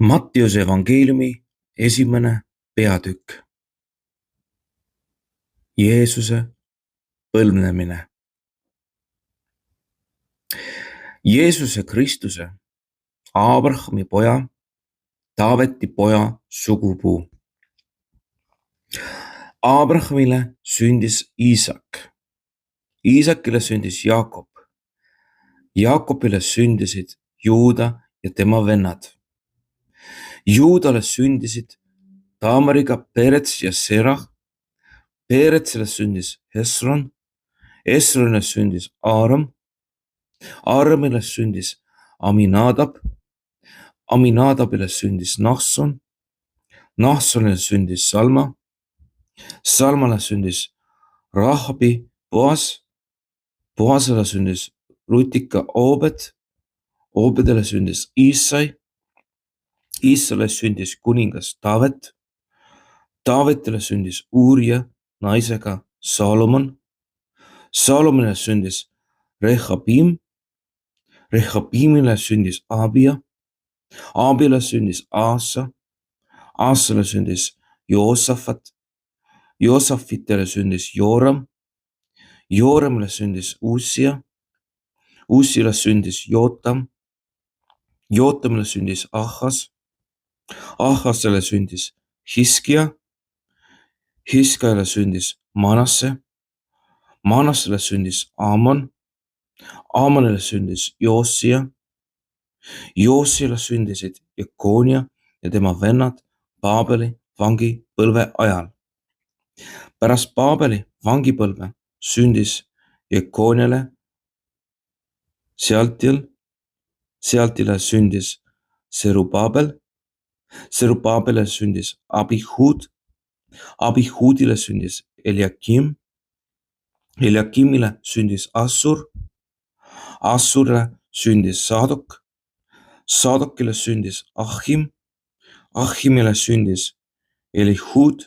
Mattiuse evangeeliumi 1. peatükk. Jeesuse põlvnemine. Jeesuse Kristuse, Abrahami poja, Taaveti poja sugupuu. Abrahamile sündis Iisak. Iisakile sündis Jaakob. Jaakobile sündisid Juuda ja tema vennad. Juudale sündisid Taamariga Perets ja Serah. Peretsile sündis Hesron. Hesronile sündis Aaram. Aaramile sündis Aminadab. Aminadabile sündis Nahson. Nahsonile sündis Salma. Salmale sündis Rahbi Boas. Boasele sündis Rutika Obed. Obedele sündis Iissai. Iissale sündis kuningas Taavet. Taavetile sündis Uurija naisega Salomon. Salomonile sündis Rehabim. Rehabimile sündis Abia. Abiale sündis Aasa. Aasale sündis Joosafat. Joosafitele sündis Jooram. Jooramile sündis Uussia. Uussile sündis Jootam. Jootamile sündis Ahas. Ahasele sündis Hiskia. Hiskiale sündis Manasse. Manassele sündis Aamon. Aamonile sündis Joossia. Joossiale sündisid Jekonia ja tema vennad Paabeli vangipõlve ajal. Pärast Paabeli vangipõlve sündis Jekoniale Sealtiel. Sealtile sündis Serubabel. Serubabele sündis Abihud. Abihudile sündis Eliakim. Eliakimile sündis Assur. Assurile sündis Saadok. Saadokile sündis Achim. Achimile sündis Elihud.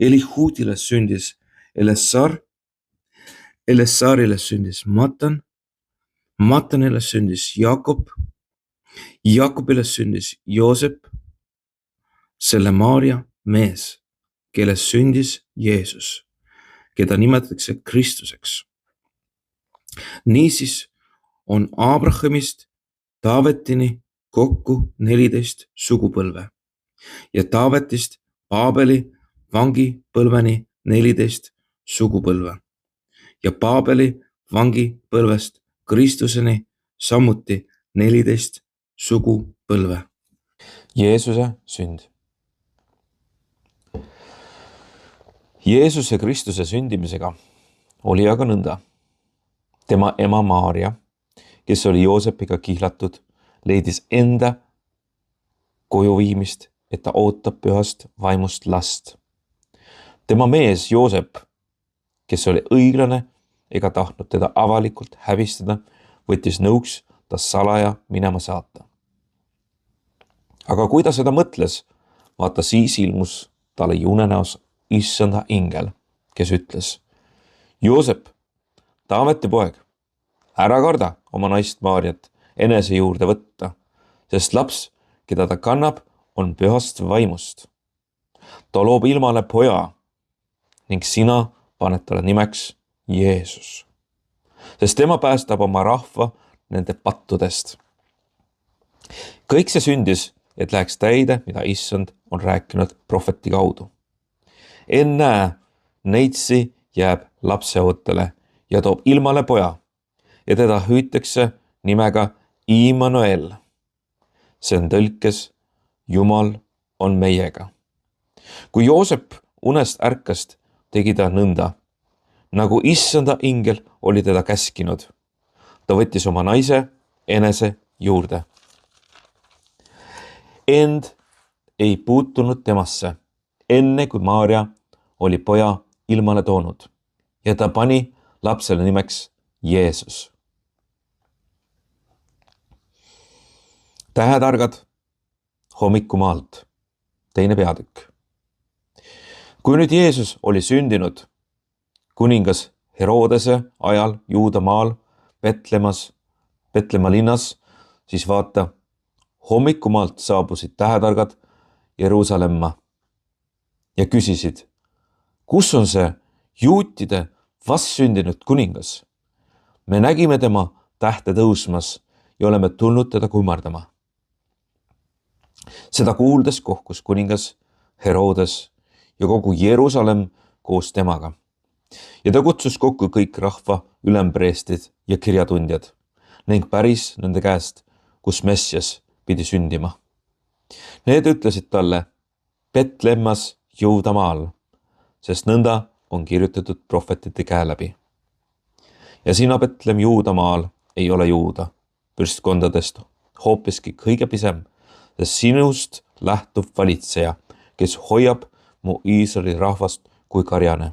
Elihudile sündis Elessar. Elessarile sündis Matan. Matanile sündis Jaakob. Jaakobile sündis Joosep, selle Maaria mees, kellest sündis Jeesus, keda nimetatakse Kristuseks. Niisiis on Abrahamist Taavetini kokku 14 sugupõlve ja Taavetist Paabeli vangipõlveni 14 sugupõlve ja Paabeli vangipõlvest Kristuseni samuti 14 sugupõlve. Jeesuse sünd. Jeesuse Kristuse sündimisega oli aga nõnda. Tema ema Maaria, kes oli Joosepiga kihlatud, leidis enda koju viimist, et ta ootab pühast vaimust last. Tema mees Joosep, kes oli õiglane ega tahtnud teda avalikult häbistada, võttis nõuks ta salaja minema saata. Aga kui ta seda mõtles, vaata siis ilmus talle unenäos issanda ingel, kes ütles: Joosep, Taaveti poeg, ära karda oma naist Maariat enese juurde võtta, sest laps, keda ta kannab, on pühast vaimust. Ta loob ilmale poja ning sina paned talle nimeks Jeesus, sest tema päästab oma rahva nende pattudest. Kõik see sündis, et läheks täide, mida issand on rääkinud prohveti kaudu. Ennäe, neitsi jääb lapseootele ja toob ilmale poja ja teda hüütakse nimega Immanuel. See on tõlkes Jumal on meiega. Kui Joosep unest ärkast, tegi ta nõnda, nagu issanda ingel oli teda käskinud. Ta võttis oma naise enese juurde. Ent ei puutunud temasse, enne kui Maaria oli poja ilmale toonud ja ta pani lapsele nimeks Jeesus. Tähetargad hommikumaalt, 2. peatükk. Kui nüüd Jeesus oli sündinud kuningas Herodese ajal Juuda maal Petlemma linnas, siis vaata, Hommikumaalt saabusid tähetargad Jeruusalemma ja küsisid, kus on see juutide vastsündinud kuningas? Me nägime tema tähte tõusmas ja oleme tulnud teda kummardama. Seda kuuldes kohkus kuningas Herodes ja kogu Jeruusalemm koos temaga. Ja ta kutsus kokku kõik rahva ülempreestid ja kirjatundjad ning päris nende käest, kus Messias pidi sündima. Need ütlesid talle, Betlemmas Juudamaal, sest nõnda on kirjutatud prohvetite käe läbi. Ja sina, Betlem Juudamaal, ei ole Juuda võrstkondadest hoopiski kõige pisem, sest sinust lähtub valitseja, kes hoiab mu Iisraeli rahvast kui karjane.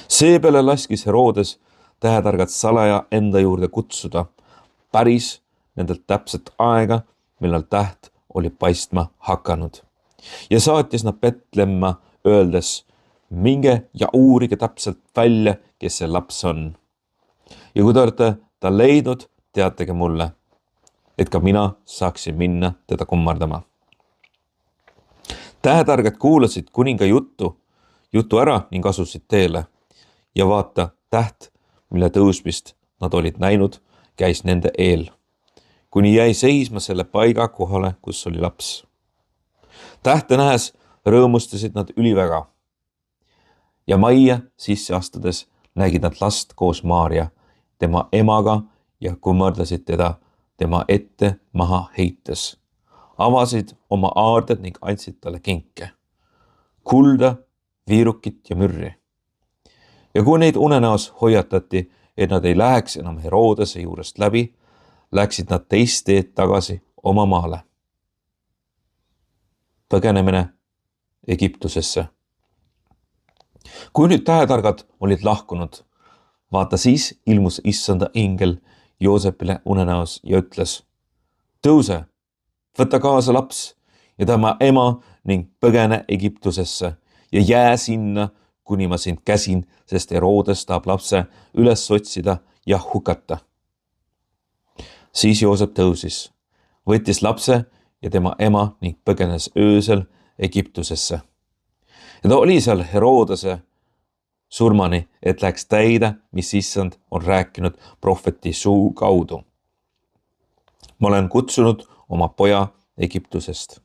Seepeale laskis Herodes tähetargad salaja enda juurde kutsuda, päris nendelt täpset aega, millal täht oli paistma hakanud. Ja saatis nad Betlemma öeldes, minge ja uurige täpselt välja, kes see laps on. Ja kui te olete ta leidnud, teatage mulle, et ka mina saaksin minna teda kummardama. Tähetargad kuulasid kuninga jutu ära ning asusid teele. Ja vaata, täht, mille tõusmist nad olid näinud, käis nende eel, kuni jäi seisma selle paiga kohale, kus oli laps. Tähte nähes rõõmustasid nad üliväga. Ja majja sisse astudes nägid nad last koos Maaria, tema emaga ja kummardasid teda tema ette maha heites. Avasid oma aarded ning andsid talle kinke, kulda, viirukit ja mürri. Ja kui neid unenäos hoiatati, et nad ei läheks enam Herodese juurest läbi, läksid nad teist teed tagasi oma maale. Põgenemine Egiptusesse. Kui nüüd tähetargad olid lahkunud, vaata siis ilmus issanda ingel Joosepile unenäos ja ütles, tõuse, võta kaasa laps ja tema ema ning põgene Egiptusesse ja jää sinna, kuni ma sind käsin, sest Herodes tahab lapse üles otsida ja hukata. Siis Joosep tõusis, võttis lapse ja tema ema ning põgenes öösel Egiptusesse. Ja ta oli seal Herodese surmani, et läks täide, mis issand on rääkinud prohveti suu kaudu. Ma olen kutsunud oma poja Egiptusest.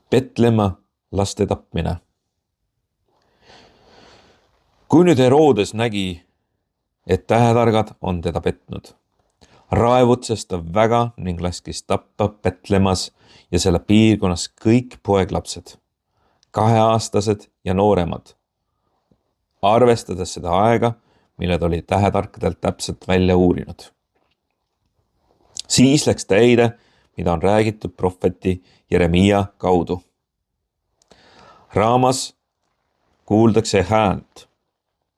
Betlemma laste tapmine. Kui nüüd Herodes nägi, et tähetargad on teda petnud, raevutses ta väga ning laskis tappa Betlemmas ja selle piirkonnas kõik poeglapsed, 2-aastased ja nooremad, arvestades seda aega, mille ta oli tähetarkadelt täpselt välja uurinud. Siis läks täide, mida on räägitud prohveti Jeremia kaudu. Raamas kuuldakse häält,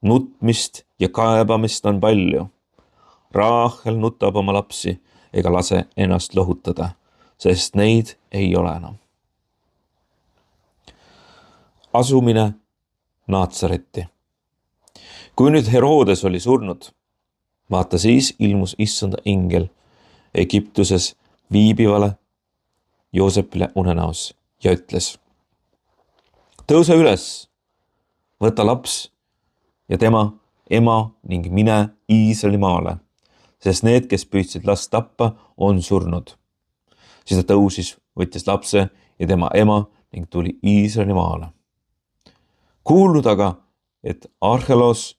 nutmist ja kaebamist on palju. Raahel nutab oma lapsi ega lase ennast lohutada, sest neid ei ole enam. Asumine Naatsaretti. Kui nüüd Herodes oli surnud, vaata siis ilmus issanda ingel Egiptuses viibivale Joosepile unenäos ja ütles, tõuse üles, võta laps ja tema ema ning mine Iisraeli maale, sest need, kes püüdsid last tappa, on surnud. Siis ta tõusis, võttis lapse ja tema ema ning tuli Iisraeli maale. Kuulnud aga, et Archelos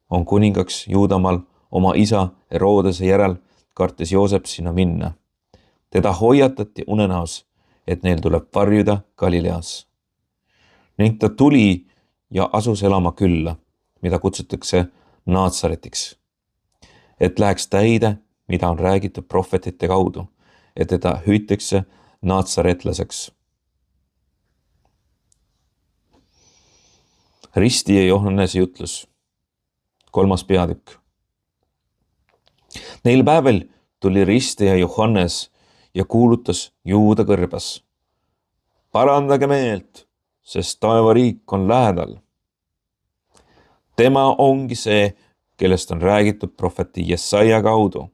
on kuningaks Juudamaal oma isa Herodese järel, kartis Joosep sinna minna. Teda hoiatati unenäos, et neil tuleb varjuda Galileas. Ning ta tuli ja asus elama külla, mida kutsutakse Naatsaretiks, et läheks täide, mida on räägitud prohvetite kaudu, et teda hüütakse naatsaretlaseks. Risti ja Johannese jutlus, 3. peatükk. Neil päeval tuli Risti ja Johannes ja kuulutas Juuda kõrbes. Parandage meelt, sest taevariik on lähedal. Tema ongi see, kellest on räägitud prohveti Jesaja kaudu.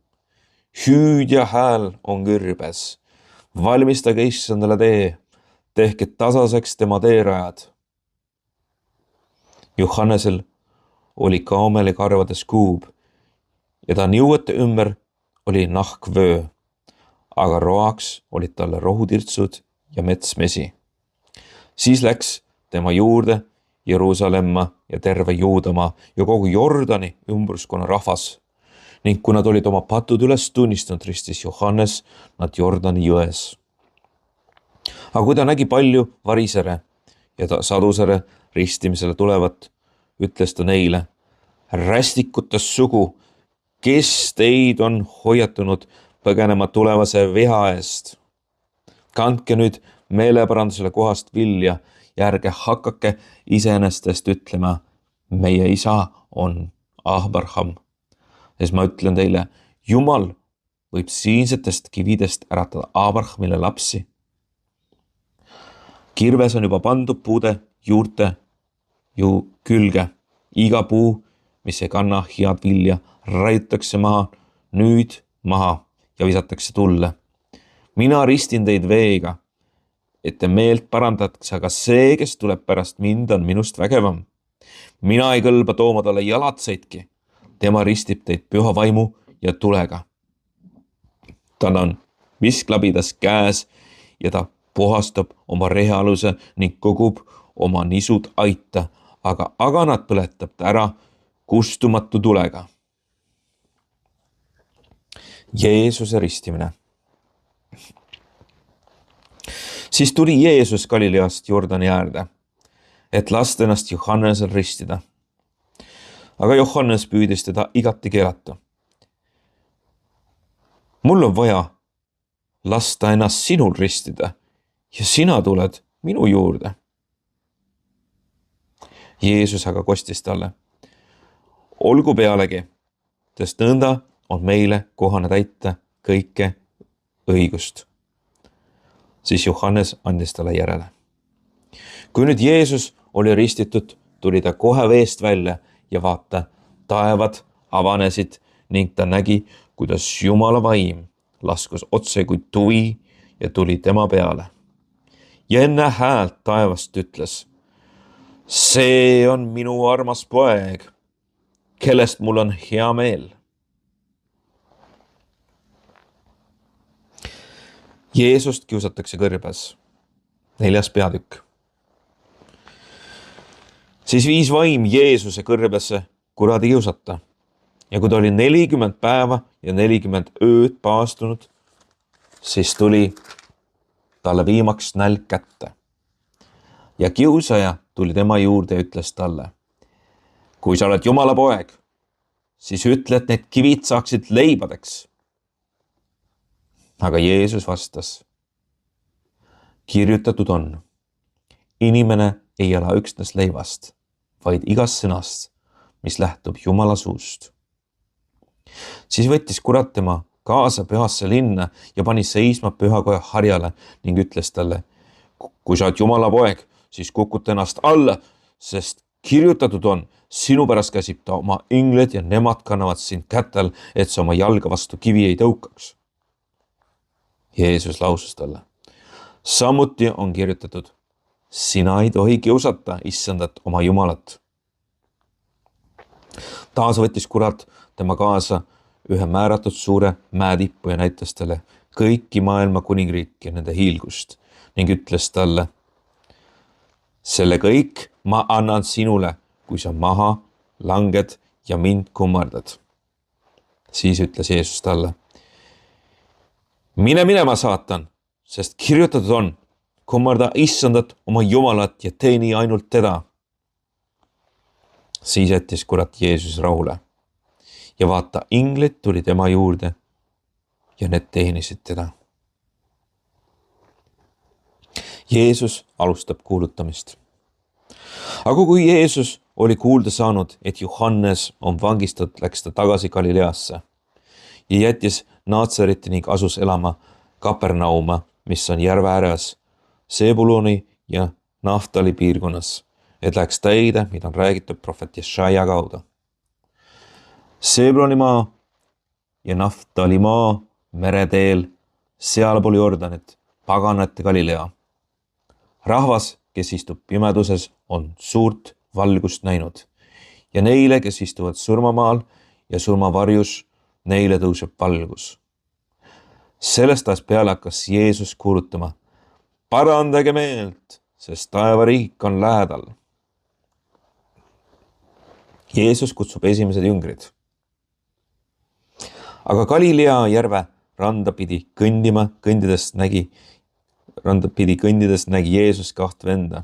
hüüdja hääl on kõrbes. Valmistage issandale tee, tehke tasaseks tema teerajad. Johannesel oli kaameli karvades kuub ja ta niuete ümber oli nahkvöö, aga roaks olid talle rohutirtsud ja metsmesi. Siis läks tema juurde Jeruusalemma ja terve Juudamaa ja kogu Jordani ümbruskonna rahvas. Ning kui nad olid oma patud üles tunnistanud, ristis Johannes nad Jordani jões. Aga kui ta nägi palju varisere ja sadusere ristimisele tulevat, ütles ta neile: rästikutes sugu, kes teid on hoiatunud põgenema tulevase viha eest? Kandke nüüd meeleparandusele kohast vilja ja ärge hakake iseenestest ütlema, meie isa on Abraham. Sest ma ütlen teile, Jumal võib siinsetest kividest äratada Abrahamile lapsi. Kirves on juba pandud puude juurte ju külge. Iga puu, mis ei kanna head vilja, raiutakse nüüd maha ja visatakse tulle. Mina ristin teid veega, et te meelt parandatakse, aga see, kes tuleb pärast mind, on minust vägevam. Mina ei kõlba tooma talle jalatseidki. Tema ristib teid püha vaimu ja tulega. Tal on visklabidas käes ja ta puhastab oma rehealuse ning kogub oma nisud aita, aga aganat põletab ta ära kustumatu tulega. Jeesuse ristimine. Siis tuli Jeesus Galileast Jordani äärde, et lasta ennast Johannesel ristida. Aga Johannes püüdis teda igati keelata. Mul on vaja lasta ennast sinul ristida ja sina tuled minu juurde. Jeesus aga kostis talle: olgu pealegi, sest nõnda on meile kohane täita kõike õigust. Siis Johannes andis talle järele. Kui nüüd Jeesus oli ristitud, tuli ta kohe veest välja ja vaata, taevad avanesid ning ta nägi, kuidas Jumala vaim laskus otse kui tuvi ja tuli tema peale. Ja enne häält taevast ütles: see on minu armas poeg, kellest mul on hea meel. Jeesust kiusatakse kõrbes. 4. peatükk. Siis viis vaim Jeesuse kõrbesse kuradi kiusata. Ja kui ta oli 40 päeva ja 40 ööd paastunud, siis tuli talle viimaks nälg kätte. Ja kiusaja tuli tema juurde ja ütles talle: kui sa oled Jumala poeg, siis ütle, et need kivid saaksid leibadeks. Aga Jeesus vastas: kirjutatud on, inimene ei ela üksnes leivast, vaid igast sõnast, mis lähtub Jumala suust. Siis võttis kurat tema kaasa pühasse linna ja pani seisma pühakoja harjale ning ütles talle: kui sa oled Jumala poeg, siis kukuta ennast alla, sest kirjutatud on, sinu pärast käsib ta oma ingled ja nemad kannavad sind kätel, et sa oma jalga vastu kivi ei tõukaks. Jeesus lausus talle: samuti on kirjutatud, sina ei tohi kiusata issandat oma Jumalat. Taas võttis kurat tema kaasa ühe määratud suure mäetippu ja näitas talle kõiki maailma kuningriiki ja nende hiilgust ning ütles talle: selle kõik ma annan sinule, kui sa maha langed ja mind kummardad. Siis ütles Jeesus talle: mine minema, saatan, sest kirjutatud on, kummarda issandat oma Jumalat ja teeni ainult teda. Siis jättis kurat Jeesus rahule ja vaata, inglid tuli tema juurde ja need teenisid teda. Jeesus alustab kuulutamist. Aga kui Jeesus oli kuulda saanud, et Johannes on vangistatud, läks ta tagasi Galileasse ja jättis Naatsareti ning asus elama Kapernauma, mis on järve ääres, Sebuloni ja Naftali piirkonnas, et läheks täide, mida on räägitud prohvet Jesaja kaudu. Sebuloni maa ja Naftalimaa mereteel, sealpool Jordanit, paganate Galilea. Rahvas, kes istub pimeduses, on suurt valgust näinud ja neile, kes istuvad surmamaal ja surmavarjus, neile tõuseb valgus. Sellest ajast peale hakkas Jeesus kuulutama: parandage meelt, sest taevariik on lähedal. Jeesus kutsub esimesed jüngrid. Aga Galilea järve randa pidi kõndides nägi Jeesus kaht venda.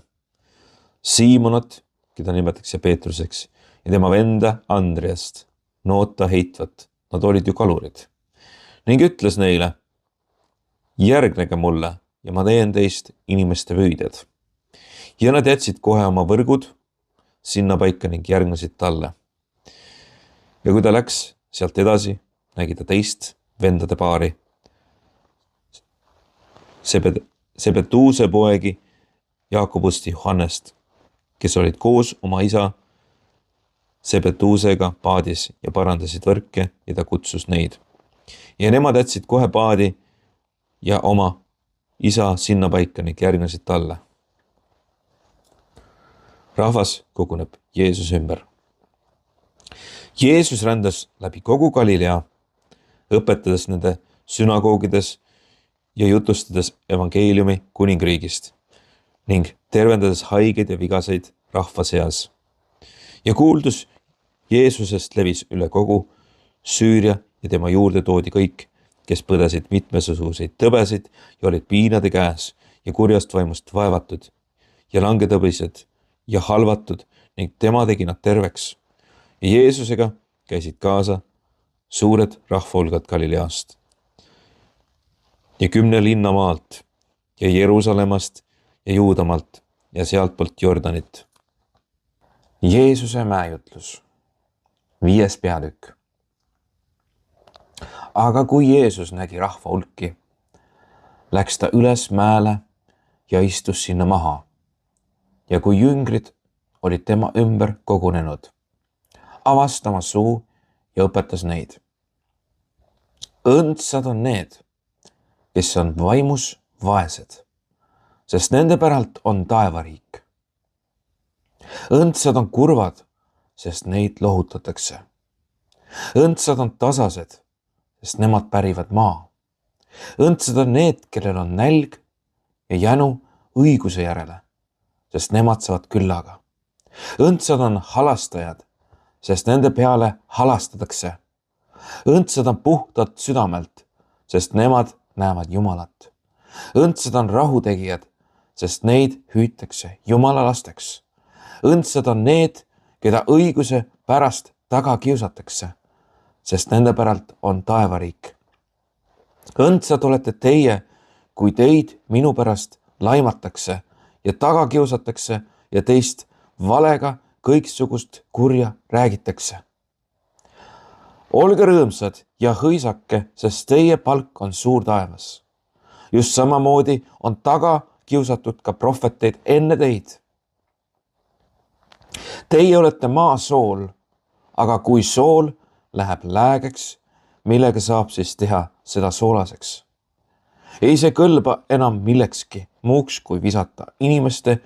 Siimonat, keda nimetatakse Peetruseks, ja tema venda Andreast, noota heitvat. Nad olid ju kalurid. Ning ütles neile: järgnege mulle ja ma teen teist inimeste püüdjad. Ja nad jätsid kohe oma võrgud sinna paika ning järgnesid talle. Ja kui ta läks sealt edasi, nägi ta teist vendade paari, Sebetuuse poegi Jaakobust ja Johannest, kes olid koos oma isa Sebetuusega paadis ja parandasid võrke ja ta kutsus neid. Ja nemad jätsid kohe paadi ja oma isa sinna paika ning järgnesid talle. Rahvas koguneb Jeesuse ümber. Jeesus rändas läbi kogu Galilea, õpetades nende sünagoogides ja jutustades evangeeliumi kuningriigist ning tervendades haigeid ja vigaseid rahva seas. Ja kuuldus Jeesusest levis üle kogu Süüria ja tema juurde toodi kõik, kes põdesid mitmesuguseid tõbesid ja olid piinade käes ja kurjast vaimust vaevatud ja langetõbised ja halvatud ning tema tegi nad terveks. Ja Jeesusega käisid kaasa suured rahvahulgad Galileast ja 10 linnamaalt ja Jeruusalemmast ja Juudamaalt ja sealtpoolt Jordanit. Jeesuse mäejutlus, 5. peatükk. Aga kui Jeesus nägi rahva hulki, läks ta üles mäele ja istus sinna maha. Ja kui jüngrid olid tema ümber kogunenud, avas ta oma suu ja õpetas neid. Õndsad on need, kes on vaimus vaesed, sest nende päralt on taevariik. Õndsad on kurvad, sest neid lohutatakse. Õndsad on tasased, sest nemad pärivad maa. Õndsad on need, kellel on nälg ja jänu õiguse järele, sest nemad saavad küllaga. Õndsad on halastajad, sest nende peale halastatakse. Õndsad on puhtad südamelt, sest nemad näevad Jumalat. Õndsad on rahutegijad, sest neid hüütakse Jumala lasteks. Õndsad on need, keda õiguse pärast taga kiusatakse, sest nende päralt on taevariik. Õndsad olete teie, kui teid minu pärast laimatakse ja taga kiusatakse ja teist valega kõiksugust kurja räägitakse. Olge rõõmsad ja hõisake, sest teie palk on suur taevas. Just samamoodi on taga kiusatud ka prohveteid enne teid. Teie olete maa sool, aga kui sool läheb läägeks, millega saab siis teha seda soolaseks? Ei see kõlba enam millekski muuks, kui visata inimeste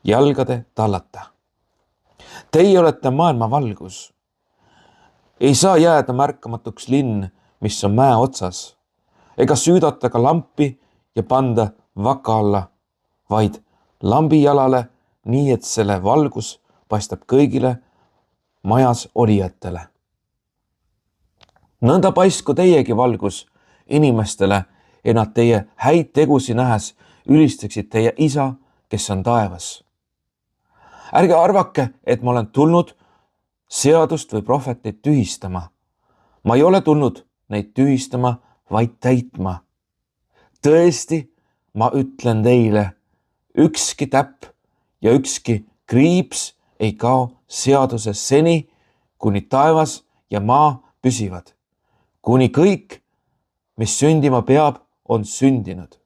jalgade tallata. Teie olete maailma valgus. Ei saa jääda märkamatuks linn, mis on mäe otsas, ega süüdata ka lampi ja panda vaka alla, vaid lambi jalale, nii et selle valgus paistab kõigile majas olijatele. Nõnda paistku teiegi valgus inimestele, et nad teie häid tegusi nähes ülistaksid teie isa, kes on taevas. Ärge arvake, et ma olen tulnud seadust või prohveteid tühistama. Ma ei ole tulnud neid tühistama, vaid täitma. Tõesti, ma ütlen teile, ükski täpp ja ükski kriips ei kao seaduses seni, kuni taevas ja maa püsivad. Kuni kõik, mis sündima peab, on sündinud.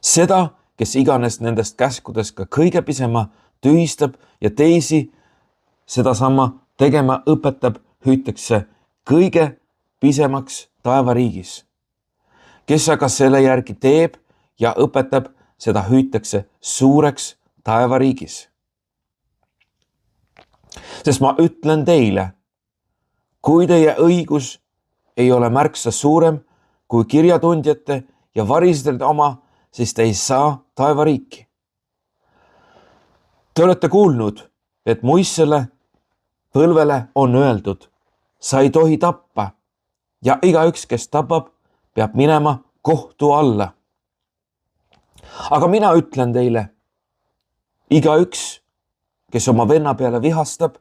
Seda, kes iganes nendest käskudest ka kõige pisema tühistab ja teisi sedasama tegema õpetab, hüütakse kõige pisemaks taevariigis. Kes aga selle järgi teeb ja õpetab, seda hüütakse suureks taevariigis. Sest ma ütlen teile, kui teie õigus ei ole märksa suurem kui kirjatundjate ja varistajate oma, siis te ei saa taevariiki. Te olete kuulnud, et Moisele põlvele on öeldud, sa ei tohi tappa ja igaüks, kes tapab, peab minema kohtu alla. Aga mina ütlen teile, igaüks, kes oma venna peale vihastab,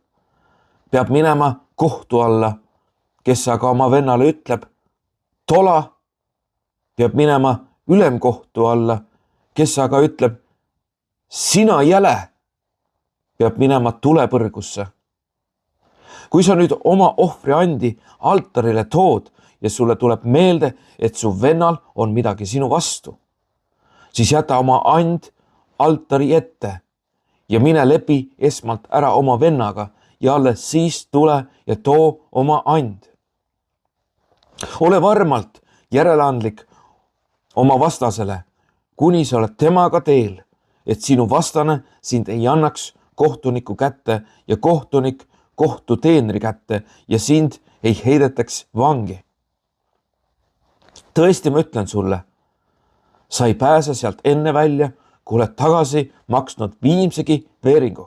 peab minema kohtu alla, kes aga oma vennale ütleb, tola, peab minema ülemkohtu alla, kes aga ütleb, sina jäle, peab minema tulepõrgusse. Kui sa nüüd oma ohvriandi altarile tood ja sulle tuleb meelde, et su vennal on midagi sinu vastu, siis jäta oma and altari ette ja mine lepi esmalt ära oma vennaga ja alles siis tule ja too oma and. Ole varmalt järeleandlik oma vastasele, kuni sa oled temaga teel, et sinu vastane sind ei annaks kohtuniku kätte ja kohtunik kohtuteenri kätte ja sind ei heidetaks vangi. Tõesti, ma ütlen sulle, sa ei pääse sealt enne välja, kui oled tagasi maksnud viimsegi veeringu.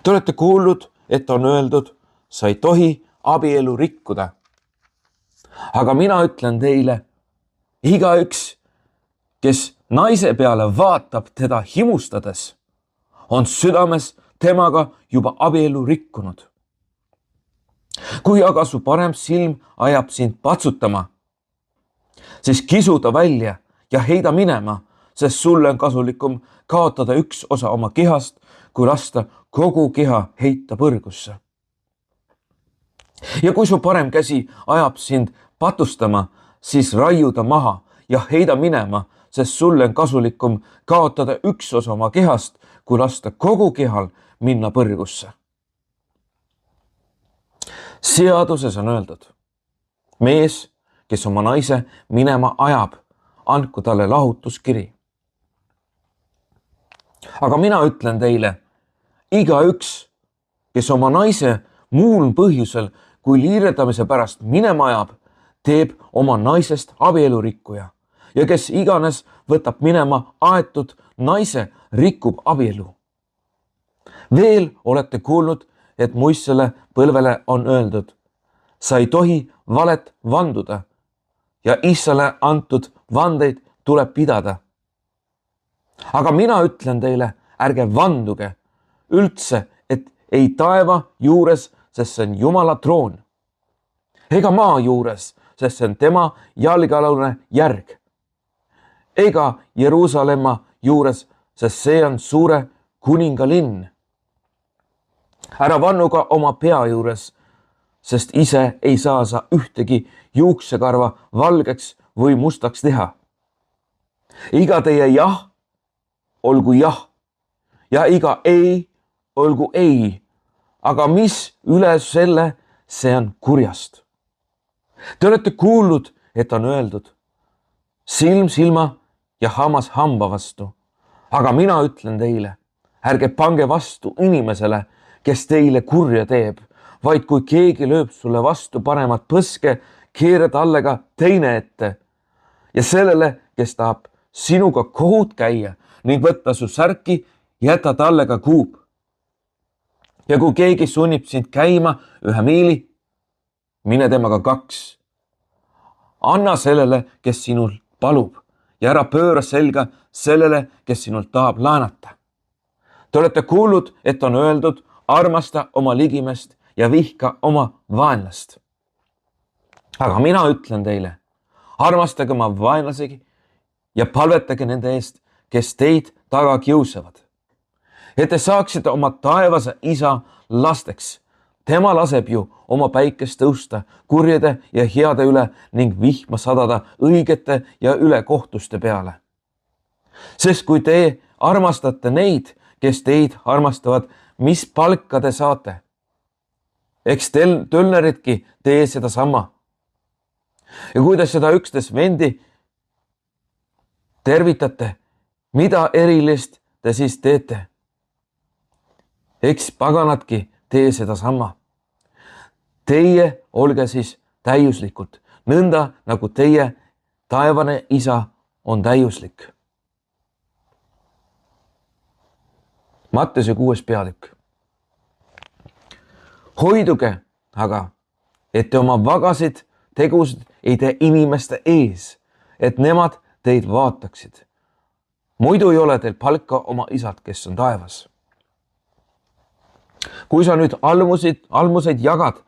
Te olete kuulnud, et on öeldud, sa ei tohi abielu rikkuda. Aga mina ütlen teile, igaüks, kes naise peale vaatab teda himustades, on südames temaga juba abielu rikkunud. Kui aga su parem silm ajab sind patsutama, siis kisu ta välja ja heida minema, sest sulle on kasulikum kaotada üks osa oma kehast, kui lasta kogu keha heita põrgusse. Ja kui su parem käsi ajab sind patustama, siis raiu ta maha ja heida minema, sest sulle on kasulikum kaotada üks osa oma kehast, kui lasta kogu kehal minna põrgusse. Seaduses on öeldud, mees, kes oma naise minema ajab, andku talle lahutuskiri. Aga mina ütlen teile, igaüks, kes oma naise muul põhjusel kui liiredamise pärast minema ajab, teeb oma naisest abielurikkuja ja kes iganes võtab minema aetud naise, rikub abielu. Veel olete kuulnud, et Moisele põlvele on öeldud, sa ei tohi valet vanduda ja Issale antud vandeid tuleb pidada. Aga mina ütlen teile, ärge vanduge üldse, et ei taeva juures, sest see on Jumala troon, ega maa juures, sest see on tema jalgealune järg, ega Jeruusalemma juures, sest see on suure kuninga linn. Ära vannu ka oma pea juures, sest ise ei saa sa ühtegi juuksekarva valgeks või mustaks teha. Iga teie jah, olgu jah, ja iga ei, olgu ei, aga mis üle selle, see on kurjast. Te olete kuulnud, et on öeldud, silm silma ja hammas hamba vastu, aga mina ütlen teile, ärge pange vastu inimesele, kes teile kurja teeb, vaid kui keegi lööb sulle vastu paremat põske, keera talle ka teine ette. Ja sellele, kes tahab sinuga kohut käia ning võtta su särki, jäta talle ka kuub. Ja kui keegi sunnib sind käima 1 miili, mine temaga 2. Anna sellele, kes sinult palub ja ära pööra selga sellele, kes sinult tahab laenata. Te olete kuulnud, et on öeldud, armasta oma ligimest ja vihka oma vaenlast. Aga mina ütlen teile, armastage oma vaenlasegi ja palvetage nende eest, kes teid taga kiusavad. Et te saaksite oma taevase isa lasteks. Tema laseb ju oma päikest tõusta kurjade ja heade üle ning vihma sadada õigete ja ülekohtuste peale. Sest kui te armastate neid, kes teid armastavad, mis palka te saate? eks tölneridki tee seda sama. Ja kui te seda üksteist vendi tervitate, mida erilist te siis teete? Eks paganadki tee seda sama. Teie olge siis täiuslikud, nõnda nagu teie taevane isa on täiuslik. Mattuse 6. peatükk. Hoiduge aga, et te oma vagasid tegusid ei tee inimeste ees, et nemad teid vaataksid. Muidu ei ole teil palka oma isad, kes on taevas. Kui sa nüüd almuseid jagad,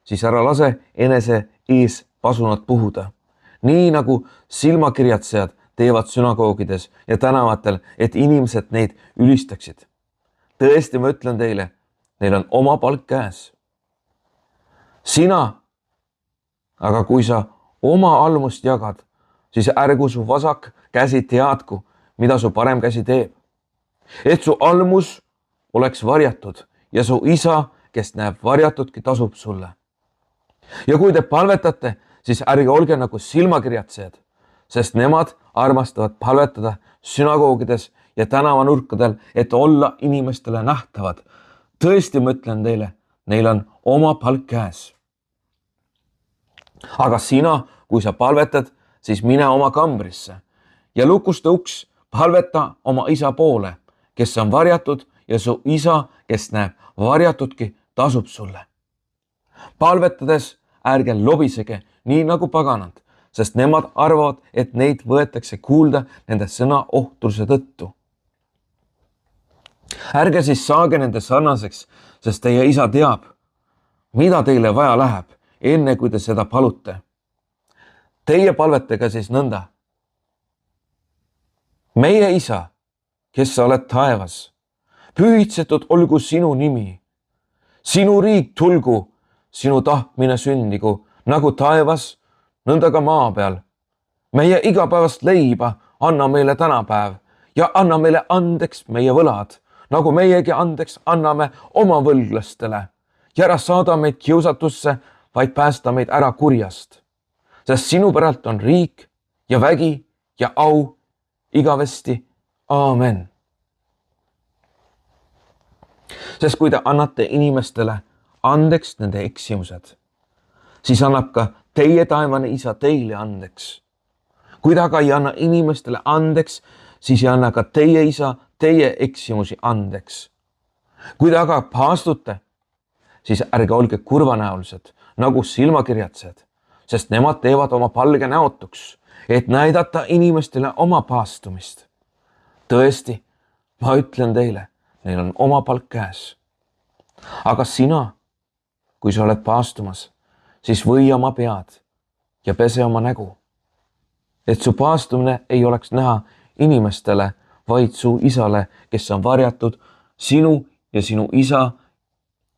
siis ära lase enese ees pasunat puhuda. Nii nagu silmakirjatsejad teevad sünagoogides ja tänavatel, et inimesed neid ülistaksid. Tõesti, ma ütlen teile, neil on oma palk käes. Sina, aga kui sa oma almust jagad, siis ärgu su vasak käsi teadku, mida su parem käsi teeb. Et su almus oleks varjatud ja su isa, kes näeb varjatudki, tasub sulle. Ja kui te palvetate, siis ärge olge nagu silmakirjatsejad, sest nemad armastavad palvetada sünagoogides ja tänavanurkadel, et olla inimestele nähtavad. Tõesti, ma ütlen teile, neil on oma palk käes. Aga sina, kui sa palvetad, siis mine oma kambrisse ja lukusta uks, palveta oma isa poole, kes on varjatud, ja su isa, kes näeb varjatudki, tasub sulle. Palvetades ärge lobisege nii nagu paganad, sest nemad arvavad, et neid võetakse kuulda nende sõna ohtruse tõttu. Ärge siis saage nende sarnaseks, sest teie isa teab, mida teile vaja läheb, enne kui te seda palute. Teie palvetega siis nõnda. Meie isa, kes sa oled taevas, pühitsetud olgu sinu nimi. Sinu riik tulgu, sinu tahtmine sündigu, nagu taevas, nõnda ka maa peal. Meie igapäevast leiba anna meile tänapäev ja anna meile andeks meie võlad, nagu meiegi andeks anname oma võlglastele. Ja ära saada meid kiusatusse, vaid päästa meid ära kurjast. Sest sinu päralt on riik ja vägi ja au igavesti. Aamen. Sest kui te annate inimestele andeks nende eksimused, siis annab ka teie taevane isa teile andeks. Kui ta aga ei anna inimestele andeks, siis ei anna ka teie isa teie eksimusi andeks. Kui te aga paastute, siis ärge olge kurvanäolised nagu silmakirjatsejad, sest nemad teevad oma palge näotuks, et näidata inimestele oma paastumist. Tõesti, ma ütlen teile, neil on oma palk käes. Aga sina, kui sa oled paastumas, siis või oma pead ja pese oma nägu, et su paastumine ei oleks näha inimestele, vaid su isale, kes on varjatud, sinu ja sinu isa,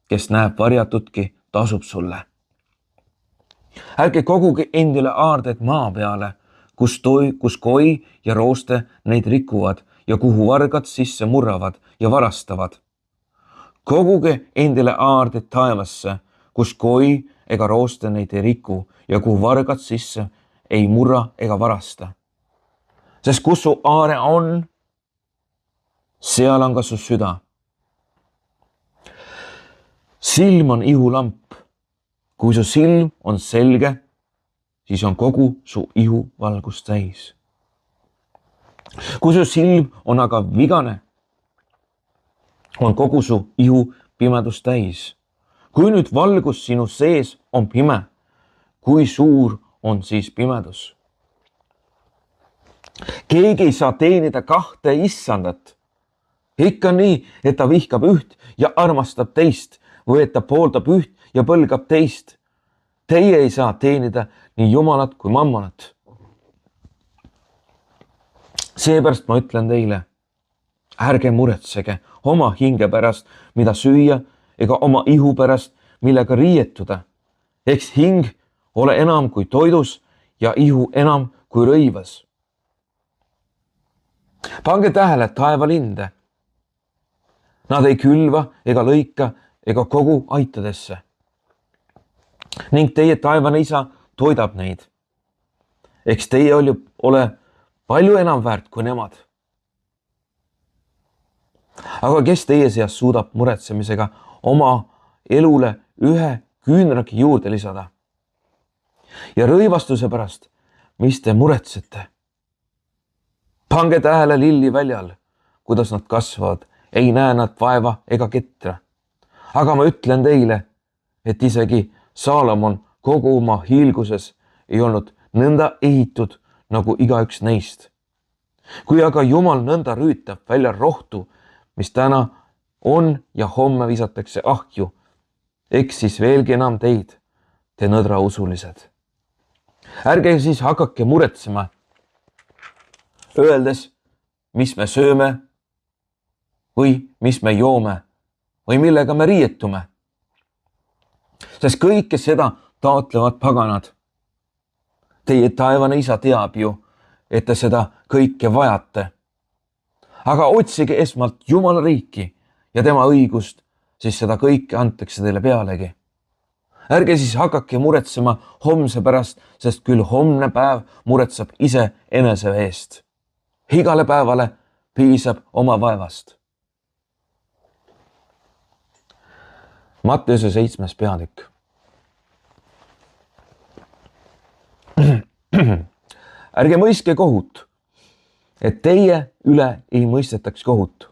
kes näeb varjatudki, tasub sulle. Ärge koguge endile aardeid maa peale, kus koi ja rooste neid rikuvad ja kuhu vargad sisse murravad ja varastavad. Koguge endile aardeid taevasse, kus koi ega rooste neid ei riku ja kuhu vargad sisse ei murra ega varasta. Sest kus su aare on, seal on ka su süda. Silm on ihulamp. Kui su silm on selge, siis on kogu su ihu valgust täis. Kui su silm on aga vigane, on kogu su ihu pimedust täis. Kui nüüd valgus sinu sees on pime, kui suur on siis pimedus? Keegi ei saa teenida kahte issandat. Ikka nii, et ta vihkab üht ja armastab teist või et ta pooldab üht ja põlgab teist. Teie ei saa teenida nii Jumalat kui mammonat. Seepärast ma ütlen teile, ärge muretsege oma hinge pärast, mida süüa, ega oma ihu pärast, millega riietuda. Eks hing ole enam kui toidus ja ihu enam kui rõivas. Pange tähele taevalinde. Nad ei külva ega lõika ega kogu aitadesse. ning teie taevane isa toidab neid. Eks teie ole palju enam väärt kui nemad. Aga kes teie seas suudab muretsemisega oma elule ühe küünragi juurde lisada? Ja rõivastuse pärast, mis te muretsete? Pange tähele lilli väljal, kuidas nad kasvavad, ei näe nad vaeva ega ketra. Aga ma ütlen teile, et isegi Saalomon kogu oma hiilguses ei olnud nõnda ehitud nagu igaüks neist. Kui aga Jumal nõnda rüütab välja rohtu, mis täna on ja homme visatakse ahju, eks siis veelgi enam teid, te nõdrausulised. Ärge siis hakake muretsema, öeldes, mis me sööme või mis me joome või millega me riietume. Sest kõike seda taotlevad paganad. Teie taevane isa teab ju, et te seda kõike vajate. Aga otsige esmalt Jumala riiki ja tema õigust, siis seda kõike antakse teile pealegi. Ärge siis hakake muretsema homse pärast, sest küll homne päev muretseb ise enese eest. Igale päevale piisab oma vaevast. Matteuse 7. peatükk. Ärge mõistke kohut, et teie üle ei mõistetaks kohut.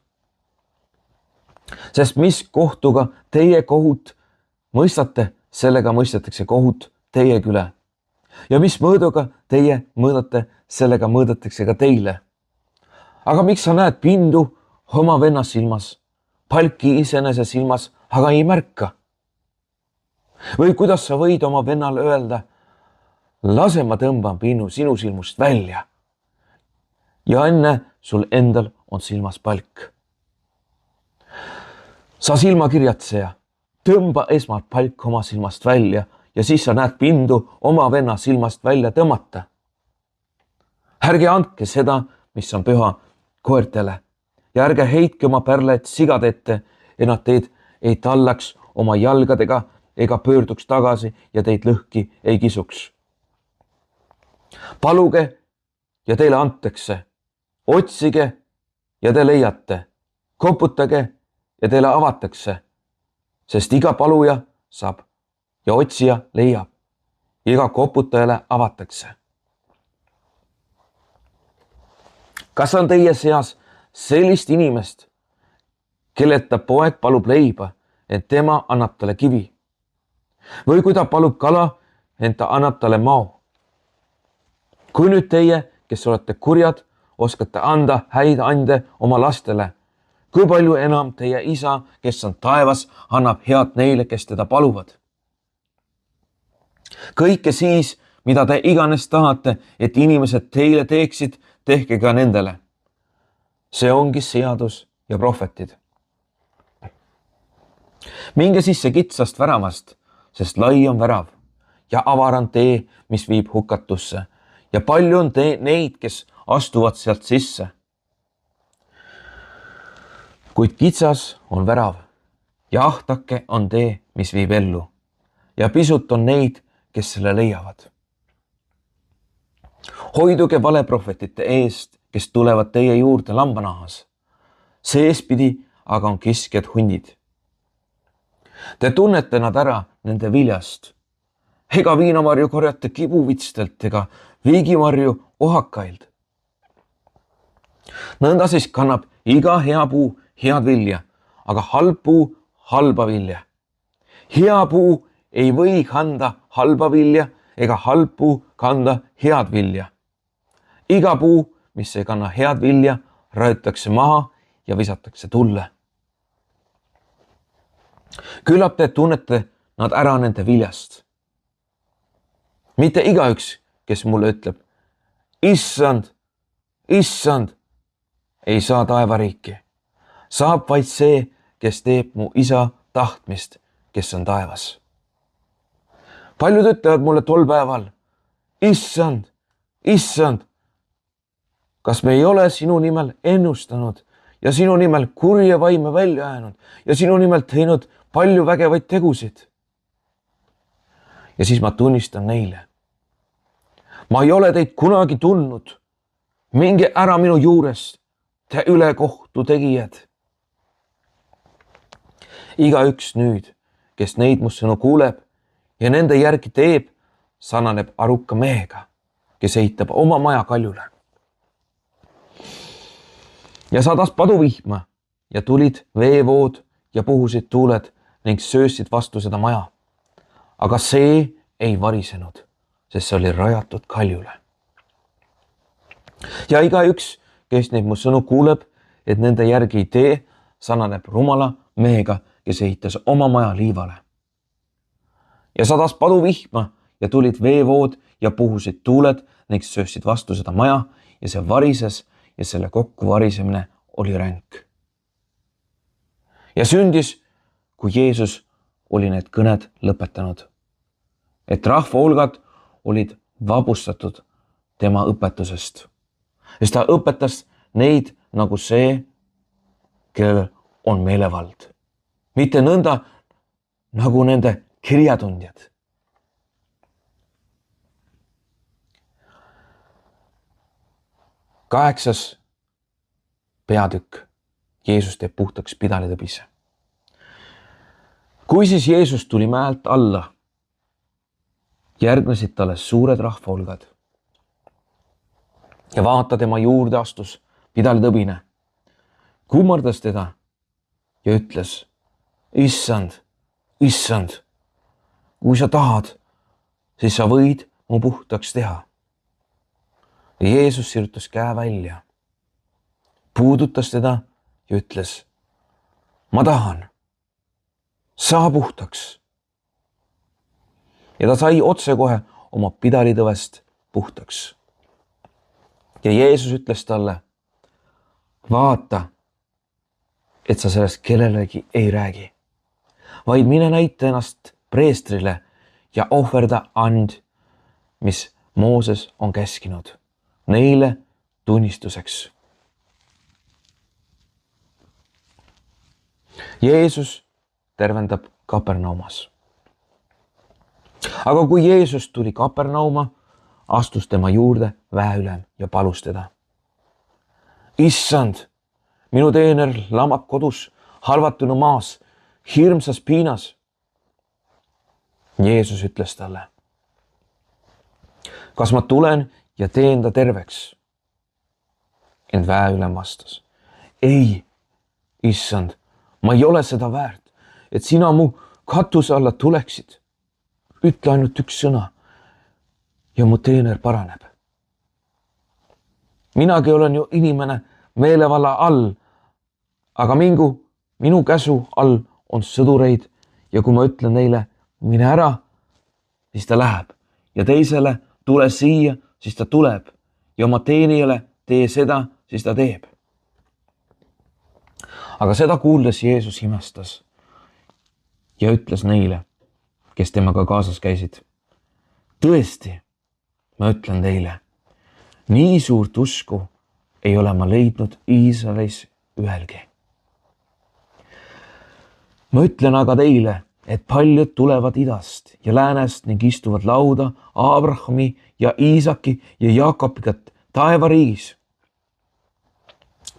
Sest mis kohtuga teie kohut mõistate, sellega mõistetakse kohut teie üle. Ja mis mõõduga teie mõõdate, sellega mõõdetakse ka teile. Aga miks sa näed pindu oma venna silmas, palki iseenese silmas, aga ei märka? Või kuidas sa võid oma vennale öelda, lase ma tõmban pinnu sinu silmust välja ja enne sul endal on silmas palk. Sa silmakirjatseja, tõmba esmalt palk oma silmast välja ja siis sa näed pindu oma venna silmast välja tõmmata. Ärge andke seda, mis on püha koertele ja ärge heitke oma pärleid sigade ette, et nad teid ei tallaks oma jalgadega ega pöörduks tagasi ja teid lõhki ei kisuks. Paluge ja teile antakse, otsige ja te leiate, koputage ja teile avatakse, sest iga paluja saab ja otsija leiab, iga koputajale avatakse. Kas on teie seas sellist inimest, kelleta poeg palub leiba, et tema annab talle kivi? Või kui ta palub kala, ent ta annab talle mao? Kui nüüd teie, kes olete kurjad, oskate anda häid ande oma lastele, kui palju enam teie isa, kes on taevas, annab head neile, kes teda paluvad. Kõike siis, mida te iganes tahate, et inimesed teile teeksid, tehke ka nendele. See ongi seadus ja prohvetid. Minge sisse kitsast väravast, sest lai on värav ja avar on tee, mis viib hukatusse ja palju on neid, kes astuvad sealt sisse. Kuid kitsas on värav ja ahtake on tee, mis viib ellu ja pisut on neid, kes selle leiavad. Hoiduge valeprohvetite eest, kes tulevad teie juurde lambanahas. Seespidi aga on kiskjad hundid. Te tunnete nad ära nende viljast. Ega viinamarju korjate kibuvitstelt ega viigimarju ohakaild. Nõnda siis kannab iga hea puu head vilja, aga halb puu halba vilja. Hea puu ei või kanda halba vilja ega halb puu kanda head vilja. Iga puu, mis ei kanna head vilja, raiutakse maha ja visatakse tulle. Küllap te tunnete nad ära nende viljast. Mitte igaüks, kes mulle ütleb, issand, issand, ei saa taevariiki. Saab vaid see, kes teeb mu isa tahtmist, kes on taevas. Paljud ütlevad mulle tol päeval, issand, issand, kas me ei ole sinu nimel ennustanud ja sinu nimel kurja vaime välja ajanud ja sinu nimel teinud palju vägevaid tegusid? Ja siis ma tunnistan neile. Ma ei ole teid kunagi tundnud. Minge ära minu juurest, te ülekohtu tegijad. Igaüks nüüd, kes neid mu sõnu kuuleb ja nende järgi teeb, sarnaneb aruka mehega, kes ehitab oma maja kaljule. Ja sadas paduvihma ja tulid veevood ja puhusid tuuled ning söösid vastu seda maja. Aga see ei varisenud, sest see oli rajatud kaljule. Ja igaüks, kes neid mu sõnu kuuleb, et nende järgi ei tee, sarnaneb rumala mehega, kes ehitas oma maja liivale. Ja sadas paduvihma ja tulid veevood ja puhusid tuuled ning söösid vastu seda maja ja see varises ja selle kokkuvarisemine oli ränk. Ja sündis, kui Jeesus oli need kõned lõpetanud, et rahva hulgad olid vabustatud tema õpetusest. Sest ta õpetas neid nagu see, kellel on meelevald. Mitte nõnda nagu nende kirjatundjad. Kaheksas peatükk. Jeesus teeb puhtaks pidalitõbise. Kui siis Jeesus tuli mäelt alla, järgnesid talle suured rahvahulgad. Ja vaata tema juurde astus pidalitõbine, kummardas teda ja ütles, issand, issand, kui sa tahad, siis sa võid mu puhtaks teha. Ja Jeesus sirutas käe välja, puudutas teda ja ütles, ma tahan, saa puhtaks. Ja ta sai otsekohe oma pidalitõvest puhtaks. Ja Jeesus ütles talle, vaata, et sa sellest kellelegi ei räägi, vaid mine näita ennast preestrile ja ohverda and, mis Mooses on käskinud, neile tunnistuseks. Jeesus tervendab Kapernaumas. Aga kui Jeesus tuli Kapernauma, astus tema juurde väeülem ja palus teda. Issand, minu teener lamab kodus, halvatuna maas, hirmsas piinas. Jeesus ütles talle, kas ma tulen ja teen ta terveks? Ent väeülem vastas, ei, issand, ma ei ole seda väärt, et sina mu katuse alla tuleksid. Ütle ainult üks sõna ja mu teener paraneb. Minagi olen ju inimene meelevalla all, aga minu käsu all on sõdureid ja kui ma ütlen neile, mine ära, siis ta läheb ja teisele tule siia, siis ta tuleb ja oma teenijale tee seda, siis ta teeb. Aga seda kuuldes Jeesus imestas ja ütles neile, kes temaga kaasas käisid. Tõesti, ma ütlen teile, nii suurt usku ei ole ma leidnud Iisraelis ühelgi. Ma ütlen aga teile, et paljud tulevad idast ja läänest ning istuvad lauda Abrahami ja Iisaki ja Jaakobiga taevariigis.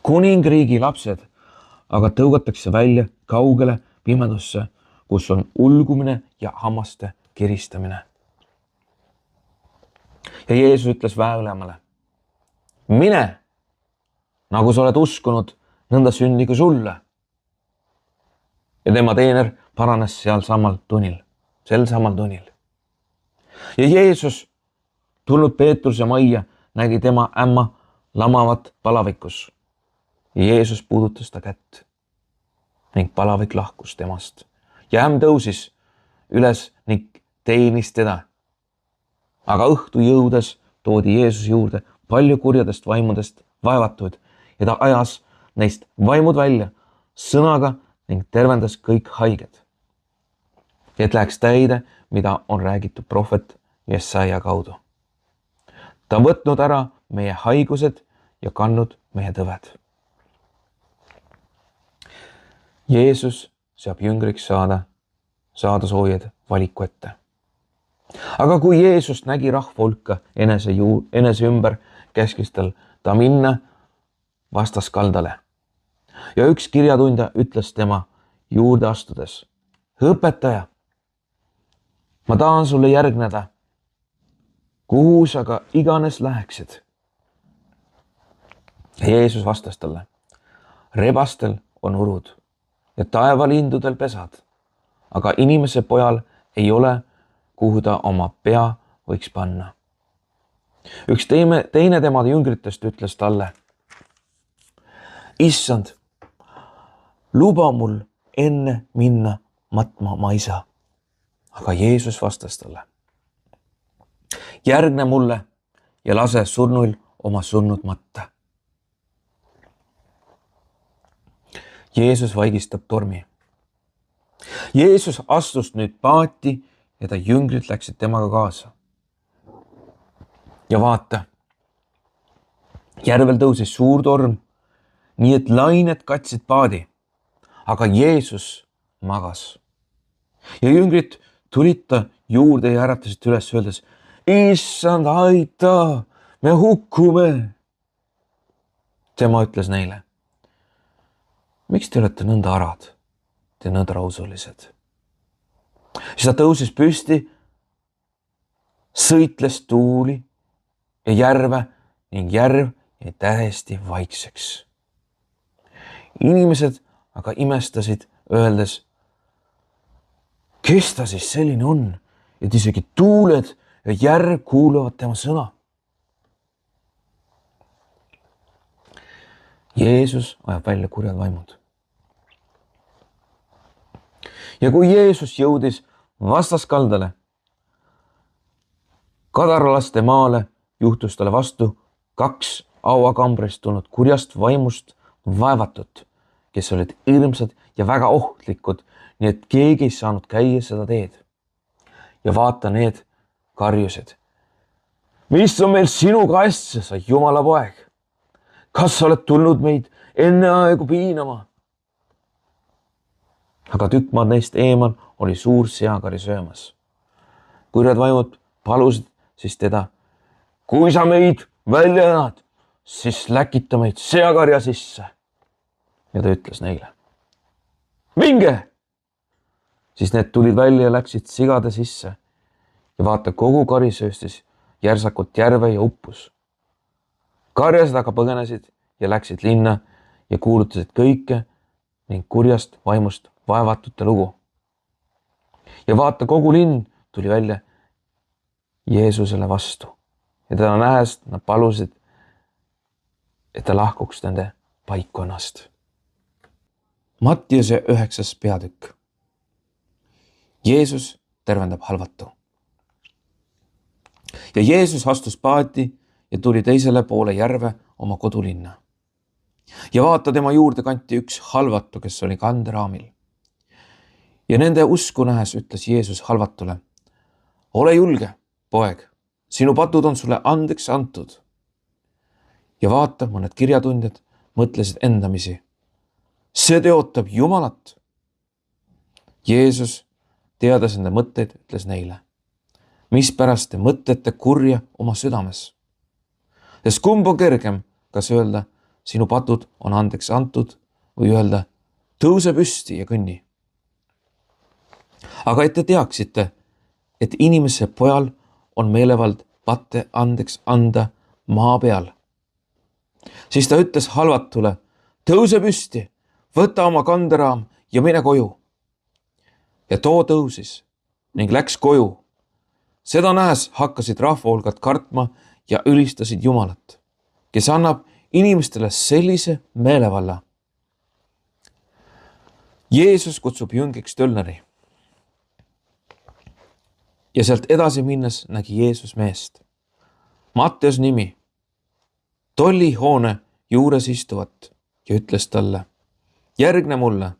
Kuningriigi lapsed aga tõugatakse välja kaugele pimedusse, kus on ulgumine ja hammaste kiristamine. Ja Jeesus ütles väeülemale, mine, nagu sa oled uskunud, nõnda sündigu sulle. Ja tema teener paranes sel samal tunnil. Ja Jeesus, tulnud Peetruse majja, nägi tema ämma lamavat palavikus. Ja Jeesus puudutas ta kätt ning palavik lahkus temast. Ja ämm tõusis üles ning teenis teda. Aga õhtu jõudes toodi Jeesus juurde palju kurjadest vaimudest vaevatuid ja ta ajas neist vaimud välja sõnaga ning tervendas kõik haiged. Et läheks täide, mida on räägitud prohvet Jesaja kaudu. Ta on võtnud ära meie haigused ja kandnud meie tõved. Jeesus saab jüngriks saada soojad valiku ette. aga kui Jeesus nägi rahva hulka enese ümber, käskis tal ta minna vastaskaldale. Ja üks kirjatundja ütles tema juurde astudes: õpetaja, ma tahan sulle järgneda, kuhu sa ka iganes läheksid. Jeesus vastas talle: rebastel on urud ja taevalindudel pesad, aga inimese pojal ei ole, kuhu ta oma pea võiks panna. Üks teine tema jüngritest ütles talle: issand, luba mul enne minna matma oma isa. Aga Jeesus vastas talle: järgne mulle ja lase surnuil oma surnud matta. Jeesus vaigistab tormi. Jeesus astus nüüd paati ja ta jüngrid läksid temaga kaasa. Ja vaata, järvel tõusis suur torm, nii et lained katsid paadi, aga Jeesus magas. Ja jüngrid tulid ta juurde ja äratasid üles öeldes: issand, aita, me hukkume. Tema ütles neile: miks te olete nõnda arad, te nõdrausulised? Siis ta tõusis püsti, sõitles tuuli ja järve ning järv jäi täiesti vaikseks. Inimesed aga imestasid, öeldes: kes ta siis selline on, et isegi tuuled ja järv kuulavad tema sõna? Jeesus ajab välja kurjad vaimud. Ja kui Jeesus jõudis vastaskaldale, kadarlaste maale, juhtus talle vastu 2 hauakambrist tulnud kurjast vaimust vaevatut, kes olid hirmsad ja väga ohtlikud, nii et keegi ei saanud käia seda teed. Ja vaata, need karjusid: mis on meil sinuga asja, sa Jumala poeg? Kas sa oled tulnud meid enne aegu piinama? Aga tükk maad neist eemal oli suur seakari söömas. Kurjad vaimud palusid siis teda: kui sa meid välja annad, siis läkita meid seakarja sisse. Ja ta ütles neile: minge! Siis need tulid välja ja läksid sigade sisse. Ja vaata, kogu kari sööstis järsakult järve ja uppus. Karjased aga põgenesid ja läksid linna ja kuulutasid kõike ning kurjast vaimust vaevatute lugu. Ja vaata, kogu linn tuli välja Jeesusele vastu ja teda nähes nad palusid, et ta lahkuks nende paikkonnast. Mattiuse 9. peatükk. Jeesus tervendab halvatu. Ja Jeesus astus paati ja tuli teisele poole järve oma kodulinna. Ja vaata, tema juurde kanti üks halvatu, kes oli kanderaamil. Ja nende usku nähes ütles Jeesus halvatule: ole julge, poeg, sinu patud on sulle andeks antud. Ja vaata, mõned kirjatundjad mõtlesid endamisi: see teotab Jumalat. Jeesus, teades nende mõtteid, ütles neile: mispärast te mõtlete kurja oma südames? Sest kumb on kergem, kas öelda, sinu patud on andeks antud, või öelda, tõuse püsti ja kõnni. Aga et te teaksite, et inimese pojal on meelevald patte andeks anda maa peal. Siis ta ütles halvatule: tõuse püsti, võta oma kanderaam ja mine koju. Ja too tõusis ning läks koju. Seda nähes hakkasid rahvahulgad kartma ja ülistasid Jumalat, kes annab inimestele sellise meelevalla. Jeesus kutsub jüngiks tölneri. Ja sealt edasi minnes nägi Jeesus meest, Matteus nimi, tollihoone juures istuvat ja ütles talle: järgne mulle.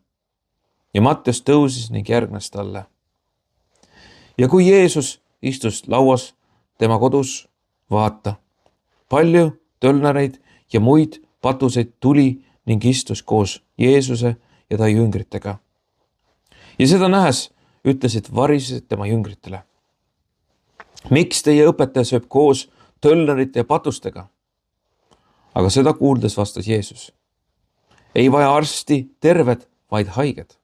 Ja Matteus tõusis ning järgnes talle. Ja kui Jeesus istus lauas tema kodus, vaata, palju tölnereid ja muid patuseid tuli ning istus koos Jeesuse ja ta jüngritega. Ja seda nähes ütlesid varised tema jüngritele: miks teie õpetaja sööb koos tölnerite ja patustega? Aga seda kuuldes vastas Jeesus: ei vaja arsti terved, vaid haiged.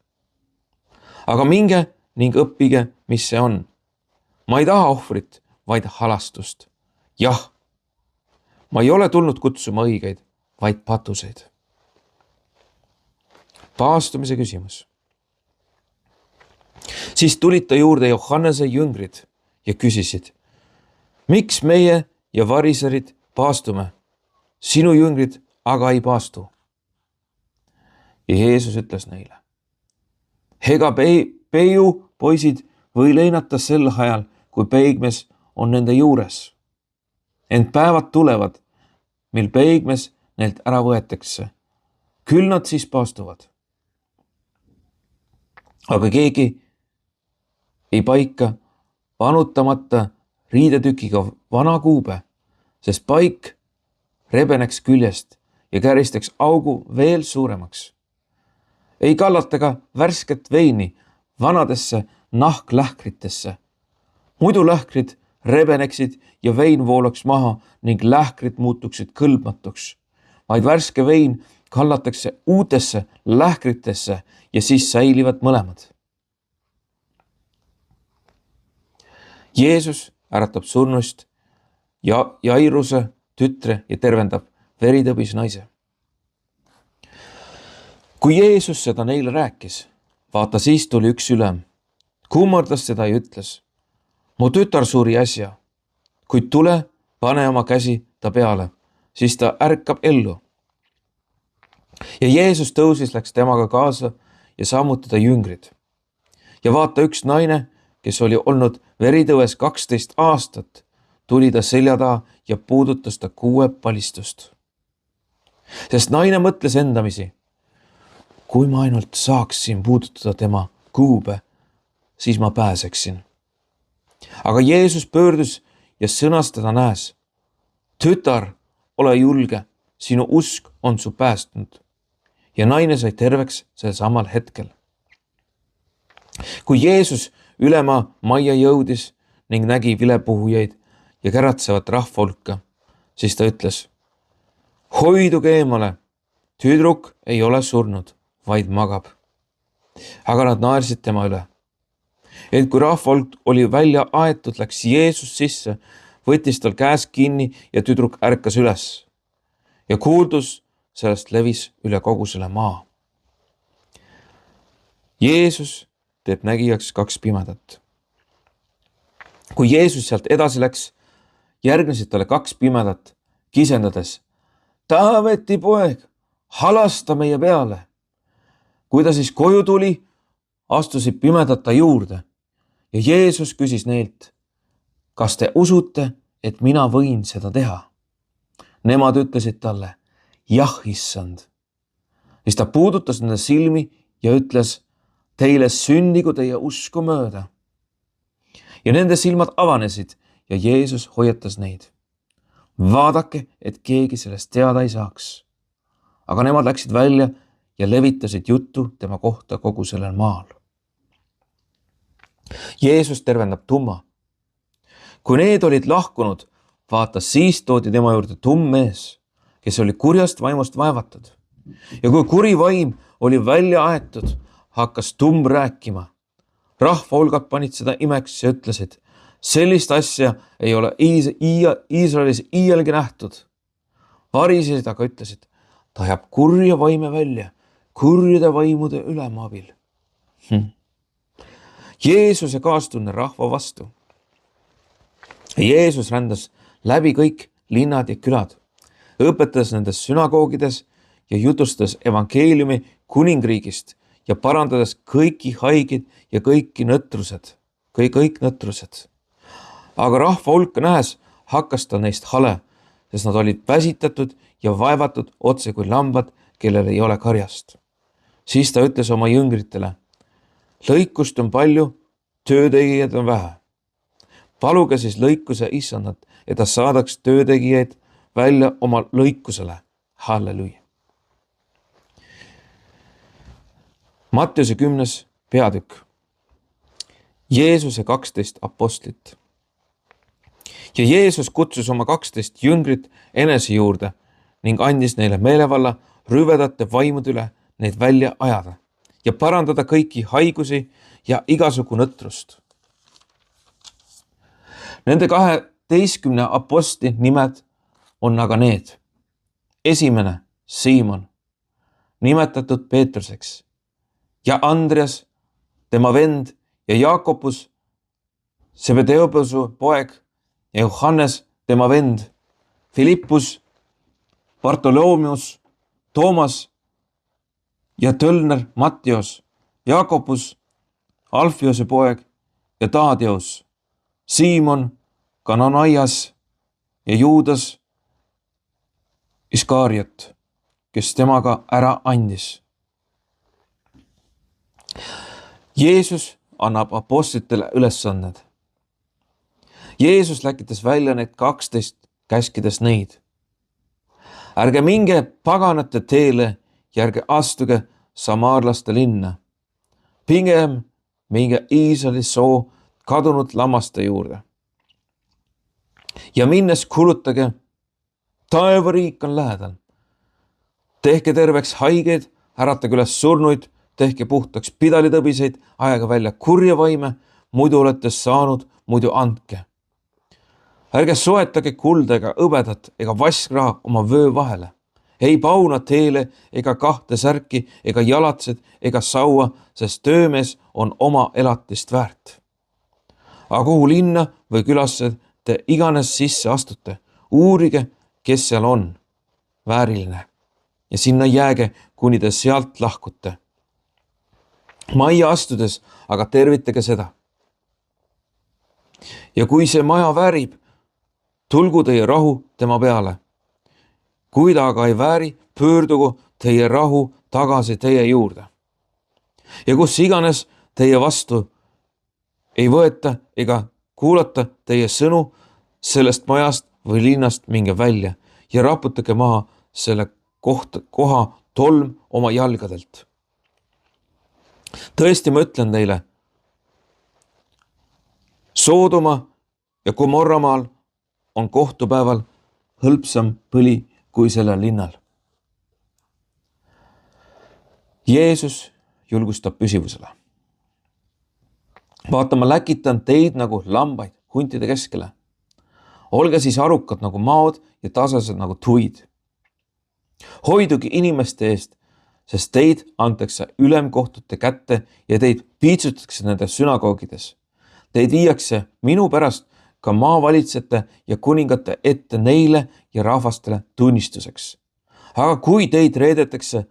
Aga minge ning õppige, mis see on. Ma ei taha ohvrit, vaid halastust. Jah, ma ei ole tulnud kutsuma õigeid, vaid patuseid. Paastumise küsimus. Siis tulid ta juurde Johannese jüngrid ja küsisid: miks meie ja variserid paastume, sinu jüngrid aga ei paastu? Ja Jeesus ütles neile: ega peiu poisid või leinata sel ajal, kui peigmees on nende juures. Ent päevad tulevad, mil peigmees neilt ära võetakse. Küll nad siis paastuvad. Aga keegi ei paika vanutamata riidetükiga vana kuube, sest paik rebeneks küljest ja käristaks augu veel suuremaks. Ei kallata ka värsket veini vanadesse nahklähkritesse. Muidu lähkrid rebeneksid ja vein voolaks maha ning lähkrid muutuksid kõlbmatuks, vaid värske vein kallatakse uutesse lähkritesse ja siis säilivad mõlemad. Jeesus äratab surnust Jairuse tütre ja tervendab veritõbis naise. Kui Jeesus seda neile rääkis, vaata, siis tuli üks ülem, kummardas seda ja ütles: mu tütar suri äsja, kuid tule, pane oma käsi ta peale, siis ta ärkab ellu. Ja Jeesus tõusis, läks temaga kaasa ja samuti ta jüngrid. Ja vaata, üks naine, kes oli olnud veritõves 12 aastat, tuli ta selja taha ja puudutas ta kuuepalistust. Sest naine mõtles endamisi: kui ma ainult saaksin puudutada tema kuube, siis ma pääseksin. Aga Jeesus pöördus ja sõnas teda näes: tütar, ole julge, sinu usk on su päästnud. Ja naine sai terveks sel samal hetkel. Kui Jeesus ülema majja jõudis ning nägi vilepuhujaid ja käratsevat rahvahulka, siis ta ütles: hoiduge eemale, tüdruk ei ole surnud, vaid magab. Aga nad naersid tema üle. Et kui rahvahulk oli välja aetud, läks Jeesus sisse, võttis tal käest kinni ja tüdruk ärkas üles. Ja kuuldus sellest levis üle kogu selle maa. Jeesus teeb nägijaks 2 pimedat. Kui Jeesus sealt edasi läks, järgnesid talle 2 pimedat, kisendades: Taaveti poeg, halasta meie peale. Kui ta siis koju tuli, astusid pimedad ta juurde ja Jeesus küsis neilt: kas te usute, et mina võin seda teha? Nemad ütlesid talle: jah, issand. Siis ta puudutas nende silmi ja ütles: teile sündigu teie usku mööda. Ja nende silmad avanesid ja Jeesus hoiatas neid: vaadake, et keegi sellest teada ei saaks. Aga nemad läksid välja ja levitasid juttu tema kohta kogu sellel maal. Jeesus tervendab tumma. Kui need olid lahkunud, vaata, siis toodi tema juurde tumm mees, kes oli kurjast vaimust vaevatud. Ja kui kuri vaim oli välja aetud, hakkas tumm rääkima. Rahvahulgad panid seda imeks ja ütlesid: sellist asja ei ole Iisraelis iialgi nähtud. Varisesid aga ütlesid: ta ajab kurja vaime välja, kurjade vaimude ülema abil. Jeesuse kaastunne rahva vastu. Jeesus rändas läbi kõik linnad ja külad, õpetades nendes sünagoogides ja jutustas evangeeliumi kuningriigist ja parandades kõiki haigid ja kõiki nõtrused, kõik nõtrused. Aga rahva hulka nähes hakkas ta neist hale, sest nad olid väsitatud ja vaevatud otse kui lambad, kellel ei ole karjast. Siis ta ütles oma jüngritele: lõikust on palju, töötegijaid on vähe. Paluge siis lõikuse issandat, et ta saadaks töötegijaid välja oma lõikusele. Halleluja. Mattiuse 10. peatükk. Jeesuse 12 apostlit. Ja Jeesus kutsus oma 12 jüngrit enese juurde ning andis neile meelevalla rüvedate vaimude üle neid välja ajada ja parandada kõiki haigusi ja igasugu nõtrust. Nende 12 apostli nimed on aga need. Esimene, Siimon, nimetatud Peetruseks, ja Andreas, tema vend, ja Jaakobus, Sebedeuse poeg, ja Johannes, tema vend, Philippus, Bartolomeus, Toomas ja Tölner Mattios, Jaakobus, Alfiose poeg ja Tadeus, Siimon, Kananaias ja Juudas Iskariot, kes temaga ära andis. Jeesus annab apostlitele ülesanded. Jeesus läkitas välja need 12, käskides neid. Ärge minge paganate teele ja ärge astuge samaarlaste linna. Pigem minge Iisraeli soo kadunud lammaste juurde. Ja minnes kuulutage, taevariik on lähedal. Tehke terveks haigeid, äratage üles surnuid, tehke puhtaks pidalitõbiseid, ajage välja kurja vaime, muidu olete saanud, muidu andke. Ärge soetage kulda ega hõbedat ega vaskraha oma vöö vahele. Ei pauna teele ega 2 särki ega jalatsed ega saua, sest töömees on oma elatist väärt. Aga kuhu linna või külasse te iganes sisse astute, uurige, kes seal on vääriline ja sinna jääge, kuni te sealt lahkute. Majja astudes aga tervitage seda. Ja kui see maja väärib, tulgu teie rahu tema peale. Kui ta aga ei vääri, pöördugu teie rahu tagasi teie juurde. Ja kus iganes teie vastu ei võeta ega kuulata teie sõnu, sellest majast või linnast minge välja ja raputage maha selle koha tolm oma jalgadelt. Tõesti, ma ütlen teile, Soodoma ja Gomorramaal on kohtupäeval hõlpsam põli kui sellel linnal. Jeesus julgustab püsivusele. Vaata, ma läkitan teid nagu lambaid huntide keskele. Olge siis arukad nagu maod ja tasased nagu tuid. Hoidugi inimeste eest, sest teid antakse ülemkohtute kätte ja teid piitsutatakse nende sünagoogides. Teid viiakse minu pärast ka maavalitsete ja kuningate ette neile ja rahvastele tunnistuseks. Aga kui teid reedetakse,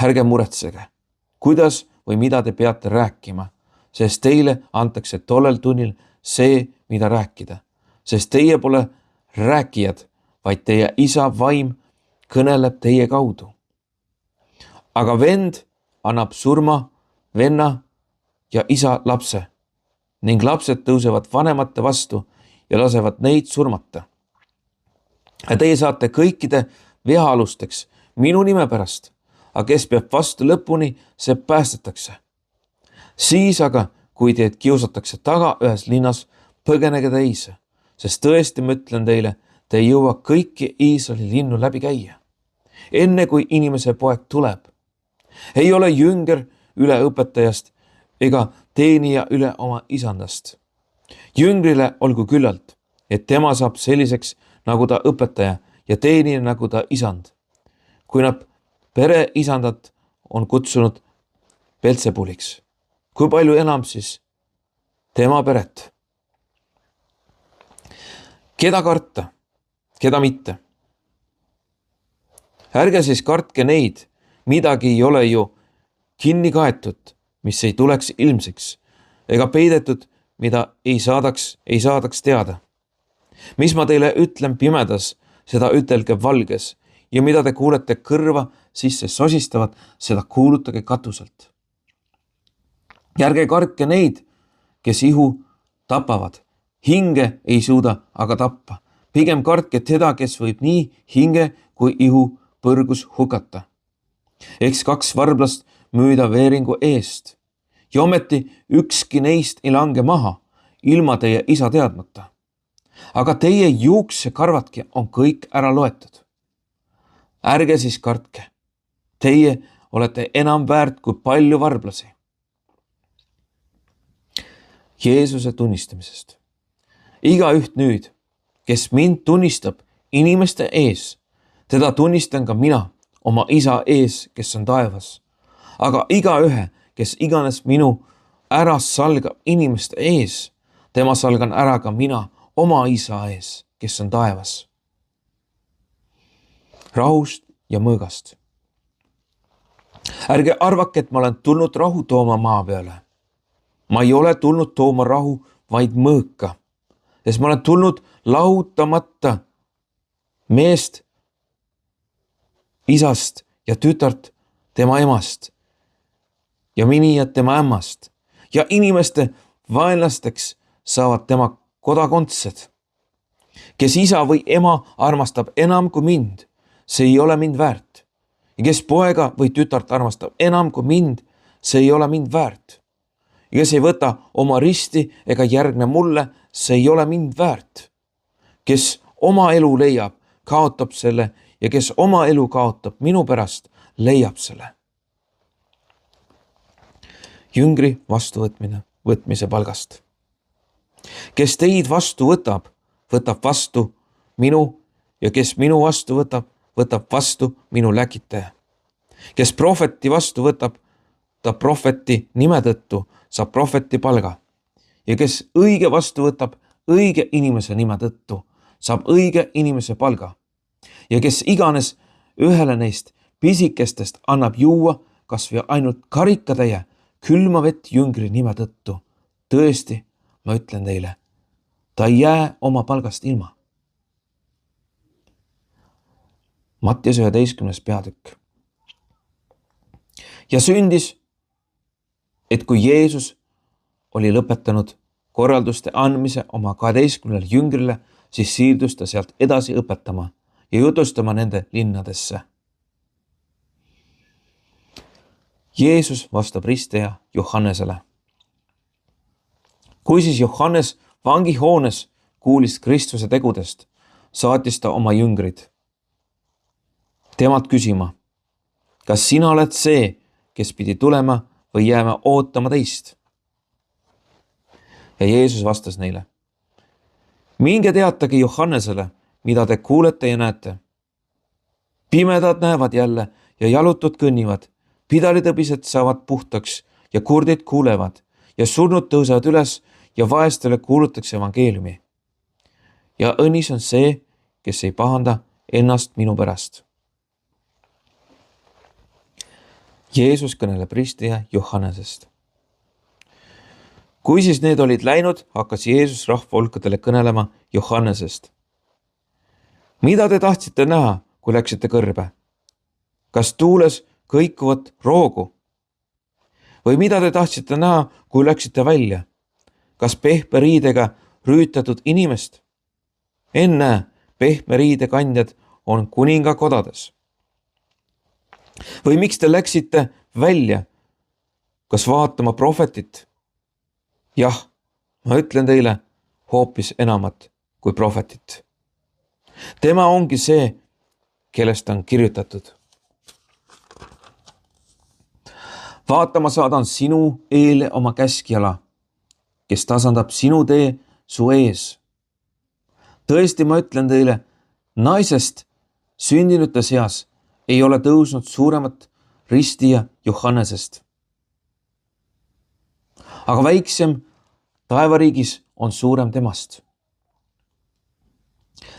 ärge muretsege, kuidas või mida te peate rääkima, sest teile antakse tollel tunnil see, mida rääkida. Sest teie pole rääkijad, vaid teie isa vaim kõneleb teie kaudu. Aga vend annab surma venna ja isa lapse ning lapsed tõusevad vanemate vastu ja lasevad neid surmata. Ja teie saate kõikide veaalusteks minu nime pärast, aga kes peab vastu lõpuni, see päästetakse. Siis aga, kui teid kiusatakse taga ühes linnas, põgenege teise, sest tõesti ma ütlen teile, te ei jõua kõiki Iisraeli linnu läbi käia. Enne kui inimese poeg tuleb, ei ole jünger üle õpetajast ega teenija üle oma isandast. Jüngrile olgu küllalt, et tema saab selliseks nagu ta õpetaja ja teenija nagu ta isand. Kui nad pere isandat on kutsunud Beltsebuliks, kui palju enam siis tema peret? Keda karta, keda mitte? Ärge siis kartke neid, midagi ei ole ju kinni kaetud, mis ei tuleks ilmseks, ega peidetud, mida ei saadaks teada. Mis ma teile ütlen pimedas, seda ütelge valges, ja mida te kuulete kõrva sisse sosistavat, seda kuulutage katuselt. Ärge kartke neid, kes ihu tapavad, hinge ei suuda aga tappa. Pigem kartke teda, kes võib nii hinge kui ihu põrgus hukata. Eks 2 varblast müüda veeringu eest. Ja ometi ükski neist ei lange maha, ilma teie isa teadmata. aga teie juuksekarvadki on kõik ära loetud. Ärge siis kartke. Teie olete enam väärt kui palju varblasi. Jeesuse tunnistamisest. Igaüht nüüd, kes mind tunnistab inimeste ees, teda tunnistan ka mina oma isa ees, kes on taevas. Aga igaühe, kes iganes minu ära salgab inimeste ees, tema salgan ära ka mina oma isa ees, kes on taevas. Rahust ja mõõgast. Ärge arvake, et ma olen tulnud rahu tooma maa peale. Ma ei ole tulnud tooma rahu, vaid mõõka, sest ma olen tulnud lahutamata meest, isast ja tütart tema emast ja minijat tema ämmast ja inimeste vaenlasteks saavad tema kodakondsed. Kes isa või ema armastab enam kui mind, see ei ole mind väärt. Ja kes poega või tütart armastab enam kui mind, see ei ole mind väärt. Ja kes ei võta oma risti ega järgne mulle, see ei ole mind väärt. Kes oma elu leiab, kaotab selle ja kes oma elu kaotab minu pärast, leiab selle. Jüngri võtmise palgast. Kes teid vastu võtab, võtab vastu minu ja kes minu vastu võtab, võtab vastu minu läkitaja. Kes prohveti vastu võtab, ta prohveti nime tõttu saab prohveti palga. Ja kes õige vastu võtab õige inimese nime tõttu, saab õige inimese palga. Ja kes iganes ühele neist pisikestest annab juua kas või ainult karikatäie külma vett jüngri nime tõttu, tõesti, ma ütlen teile, ta ei jää oma palgast ilma. Mattias 11. peatükk. Ja sündis, et kui Jeesus oli lõpetanud korralduste andmise oma 12 jüngrile, siis siirdus ta sealt edasi õpetama ja jutustama nende linnadesse. Jeesus vastab risteja Johannesele. Kui siis Johannes vangihoones kuulis Kristuse tegudest, saatis ta oma jüngrid temalt küsima, kas sina oled see, kes pidi tulema või jääma ootama teist? Ja Jeesus vastas neile, minge teatage Johannesele, mida te kuulete ja näete. Pimedad näevad jälle ja jalutud kõnnivad, pidalitõbised saavad puhtaks ja kurdid kuulevad ja surnud tõusevad üles ja vaestele kuulutakse evangeeliumi. Ja õnnis on see, kes ei pahanda ennast minu pärast. Jeesus kõneleb risteja Johannesest. Kui siis need olid läinud, hakkas Jeesus rahvahulkadele kõnelema Johannesest. Mida te tahtsite näha, kui läksite kõrbe? Kas tuules kõikuvat roogu? Või mida te tahtsite näha, kui läksite välja? Kas pehme riidega rüütatud inimest? Ennäe, pehme riide kandjad on kuninga kodades. Või miks te läksite välja? Kas vaatama prohvetit? Jah, ma ütlen teile hoopis enamat kui prohvetit. Tema ongi see, kellest on kirjutatud. Vaata, ma saadan sinu eele oma käskjala, kes tasandab sinu tee su ees. Tõesti, ma ütlen teile, naisest sündinute seas ei ole tõusnud suuremat ristija Johannesest. Aga väiksem taevariigis on suurem temast.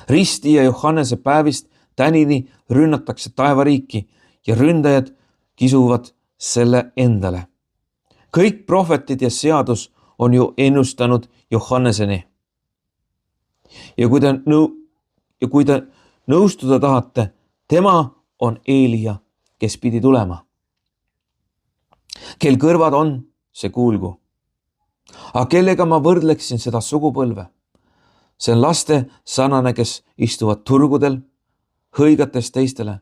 Ristija Johannese päevist tänini rünnatakse taevariiki ja ründajad kisuvad selle endale. Kõik prohvetid ja seadus on ju ennustanud Johanneseni. Ja kui te nõustuda tahate, tema on Eelia, kes pidi tulema. Kel kõrvad on, see kuulgu. Aga kellega ma võrdleksin seda sugupõlve? See on laste sarnane, kes istuvad turgudel, hõigates teistele.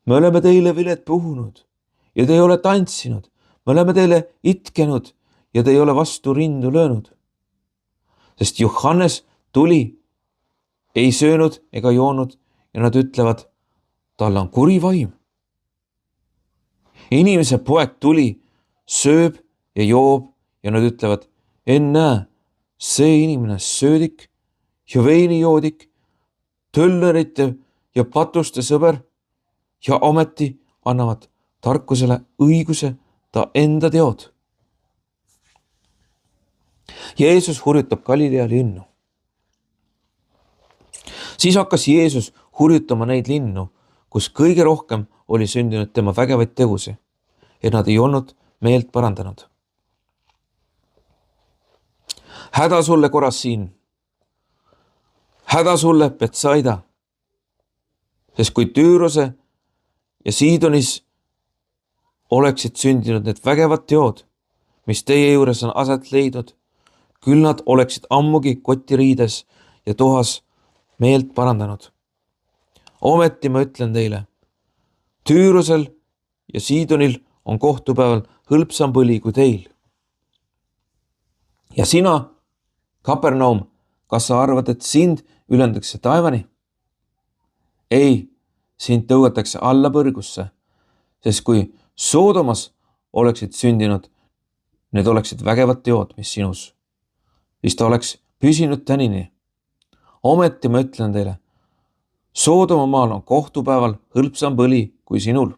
Me oleme teile vilet puhunud ja te ei ole tantsinud. Me oleme teile itkenud ja te ei ole vastu rindu löönud. Sest Johannes tuli ei söönud ega joonud ja nad ütlevad, tal on kuri vaim. Inimese poeg tuli, sööb ja joob ja nad ütlevad, ennäe, see inimene söödik ja veinijoodik, töllerite ja patuste sõber ja ometi annavad tarkusele õiguse ta enda teod. Jeesus hurjutab Galilea linnu. Siis hakkas Jeesus hurjutama neid linnu, kus kõige rohkem oli sündinud tema vägevaid tegusi, et nad ei olnud meelt parandanud. Häda sulle Korasiin, häda sulle Betsaida, sest kui Tüürose ja Siidonis oleksid sündinud need vägevad teod, mis teie juures on aset leidnud, küll nad oleksid ammugi kotiriides ja tohas meelt parandanud. Ometi ma ütlen teile, Tüürosel ja Siidonil on kohtupäeval hõlpsam põli kui teil. Ja sina, Kapernaum, kas sa arvad, et sind ülendakse taevani? Ei, sind tõugatakse alla põrgusse, sest kui Soodomas oleksid sündinud, need oleksid vägevad teod, mis sinus, siis ta oleks püsinud tänini. Ometi ma ütlen teile, Soodoma maal on kohtupäeval hõlpsam põli kui sinul.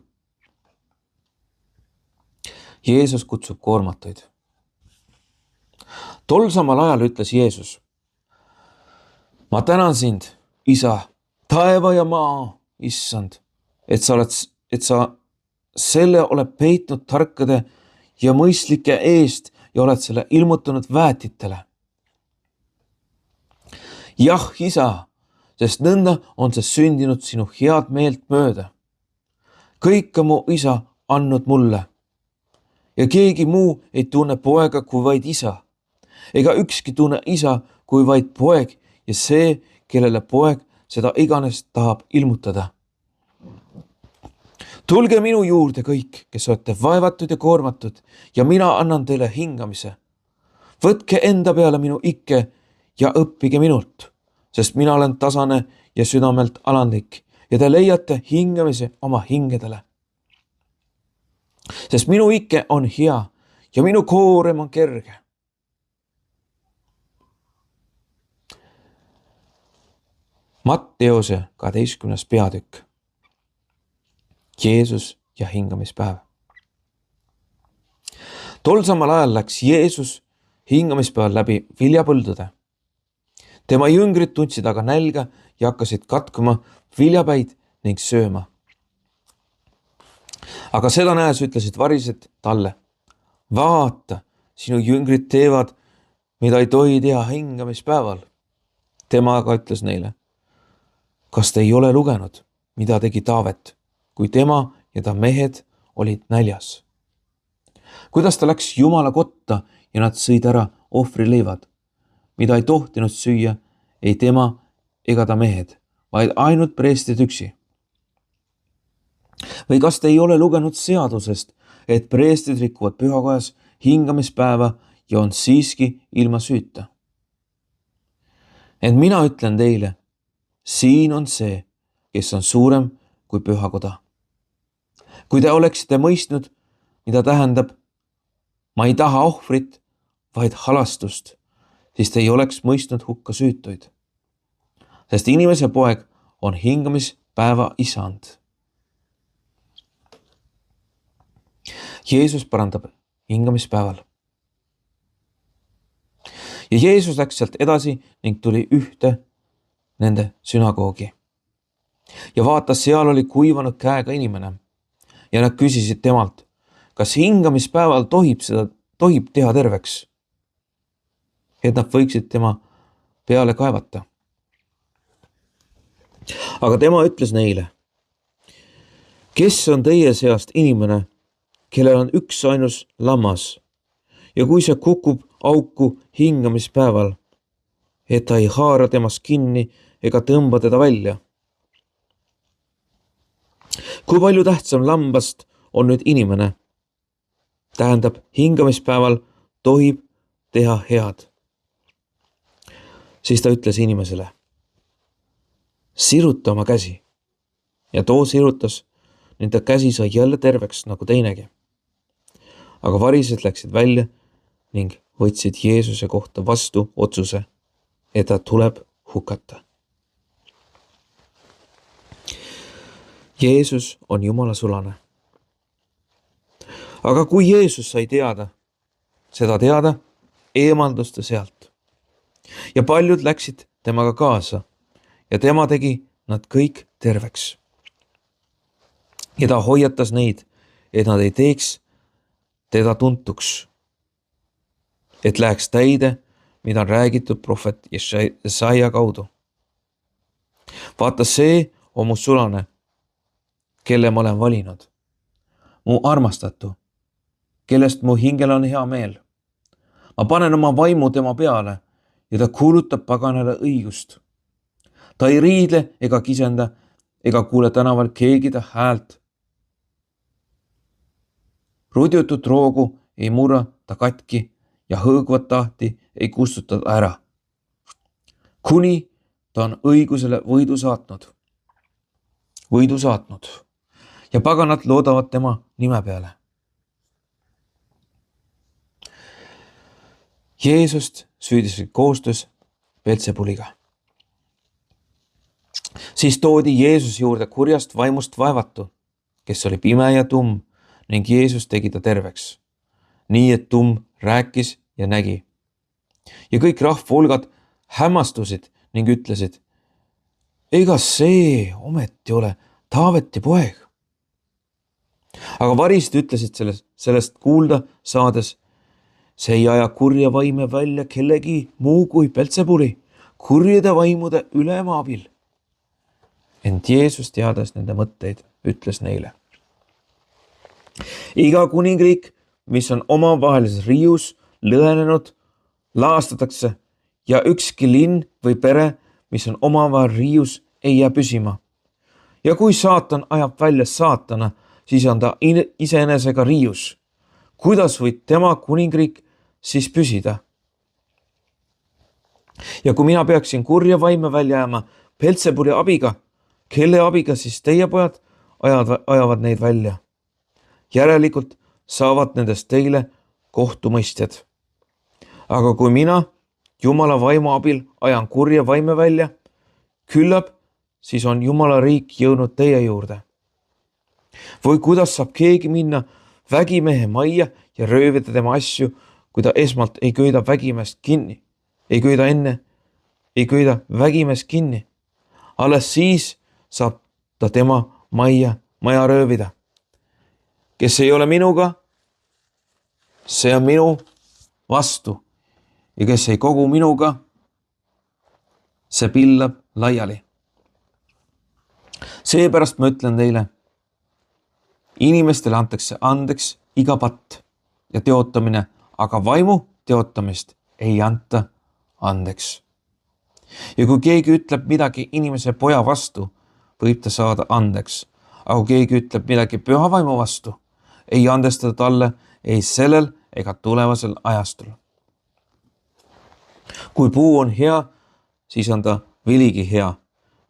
Jeesus kutsub koormatuid. Tol samal ajal ütles Jeesus, ma tänan sind, Isa, taeva ja maa, issand, et sa selle oled peitnud tarkade ja mõistlike eest ja oled selle ilmutanud väetitele. Jah, Isa, sest nõnda on see sündinud sinu head meelt mööda. Kõik on mu Isa andnud mulle ja keegi muu ei tunne poega kui vaid Isa. Ega ükski tunne Isa kui vaid poeg ja see, kellele poeg seda iganes tahab ilmutada. Tulge minu juurde kõik, kes olete vaevatud ja koormatud ja mina annan teile hingamise. Võtke enda peale minu ikke ja õppige minult, sest mina olen tasane ja südamelt alandlik ja te leiate hingamise oma hingedele. Sest minu ikke on hea ja minu koorem on kerge. Matteose 12. peatükk. Jeesus ja hingamispäev. Tol samal ajal läks Jeesus hingamispäeval läbi viljapõldude. Tema jüngrid tundsid aga nälga ja hakkasid katkuma viljapäid ning sööma. Aga seda näes ütlesid varised talle, vaata, sinu jüngrid teevad, mida ei tohi teha hingamispäeval. Tema aga ütles neile, kas te ei ole lugenud, mida tegi Taavet, kui tema ja ta mehed olid näljas? Kuidas ta läks Jumala kotta ja nad sõid ära ohvrileivad, mida ei tohtinud süüa ei tema ega ta mehed, vaid ainult preestrid üksi? Või kas te ei ole lugenud seadusest, et preestrid rikuvad pühakojas hingamispäeva ja on siiski ilma süüta? Ent mina ütlen teile, siin on see, kes on suurem kui pühakoda. Kui te oleksite mõistnud, mida tähendab, ma ei taha ohvrit, vaid halastust, siis te ei oleks mõistnud hukka süütuid. Sest inimese poeg on hingamispäeva isand. Jeesus parandab hingamispäeval. Ja Jeesus läks sealt edasi ning tuli ühte nende sünagoogi. Ja vaatas, seal oli kuivanud käega inimene. Ja nad küsisid temalt, kas hingamispäeval tohib teha terveks, et nad võiksid tema peale kaevata. Aga tema ütles neile, kes on teie seast inimene, kellel on üksainus lammas ja kui see kukub auku hingamispäeval, et ta ei haara temast kinni ega tõmba teda välja. Kui palju tähtsam lambast on nüüd inimene, tähendab hingamispäeval tohib teha head. Siis ta ütles inimesele, siruta oma käsi. Ja too sirutas, ning ta käsi sai jälle terveks nagu teinegi. Aga varised läksid välja ning võtsid Jeesuse kohta vastu otsuse, et ta tuleb hukata. Jeesus on Jumala sulane. Aga kui Jeesus sai seda teada, eemaldus ta sealt. Ja paljud läksid temaga kaasa ja tema tegi nad kõik terveks. Ja ta hoiatas neid, et nad ei teeks teda tuntuks, et läheks täide, mida on räägitud prohvet Jesaja kaudu. Vaata, see on mu sulane, kelle ma olen valinud, mu armastatu, kellest mu hingel on hea meel. Ma panen oma vaimu tema peale ja ta kuulutab paganale õigust. Ta ei riidle ega kisenda ega kuule tänaval keegi ta häält. Rudjutud roogu ei murra ta katki ja hõõgvat tahti ei kustuta ära. Kuni ta on õigusele võidu saatnud ja paganad loodavad tema nime peale. Jeesust süüdistasid koostöös Belzebuliga. Siis toodi Jeesus juurde kurjast vaimust vaevatu, kes oli pime ja tumm, ning Jeesus tegi ta terveks. Nii, et tumm rääkis ja nägi. Ja kõik rahvahulgad hämmastusid ning ütlesid, ega see ometi ole Taaveti poeg. Aga varised ütlesid sellest kuulda saades, see ei aja kurja vaime välja kellegi muu kui Belzebuli, kurjade vaimude ülema abil. Ent Jeesus teades nende mõtteid, ütles neile. Iga kuningriik, mis on omavahelises riius lõhenenud, laastatakse ja ükski linn või pere, mis on omavahel riius, ei jää püsima. Ja kui saatan ajab välja saatana, siis on ta iseenesega riius. Kuidas võib tema kuningriik siis püsida? Ja kui mina peaksin kurja vaime välja jääma Belzebuli abiga, kelle abiga siis teie pojad ajavad neid välja? Järelikult saavad nendest teile kohtumõistjad. Aga kui mina Jumala vaimu abil ajan kurja vaime välja, küllap siis on Jumala riik jõudnud teie juurde. Või kuidas saab keegi minna vägimehe majja ja röövida tema asju, kui ta esmalt ei köida vägimeest kinni, ei köida vägimeest kinni. Alles siis saab ta tema maja röövida. Kes ei ole minuga, see on minu vastu. Ja kes ei kogu minuga, see pillab laiali. Seepärast ma ütlen teile, inimestele antakse andeks iga patt ja teotamine, aga vaimu teotamist ei anta andeks. Ja kui keegi ütleb midagi inimese poja vastu, võib ta saada andeks. Aga kui keegi ütleb midagi püha vaimu vastu, ei andestada talle ei sellel ega tulevasel ajastul. Kui puu on hea, siis on ta viligi hea.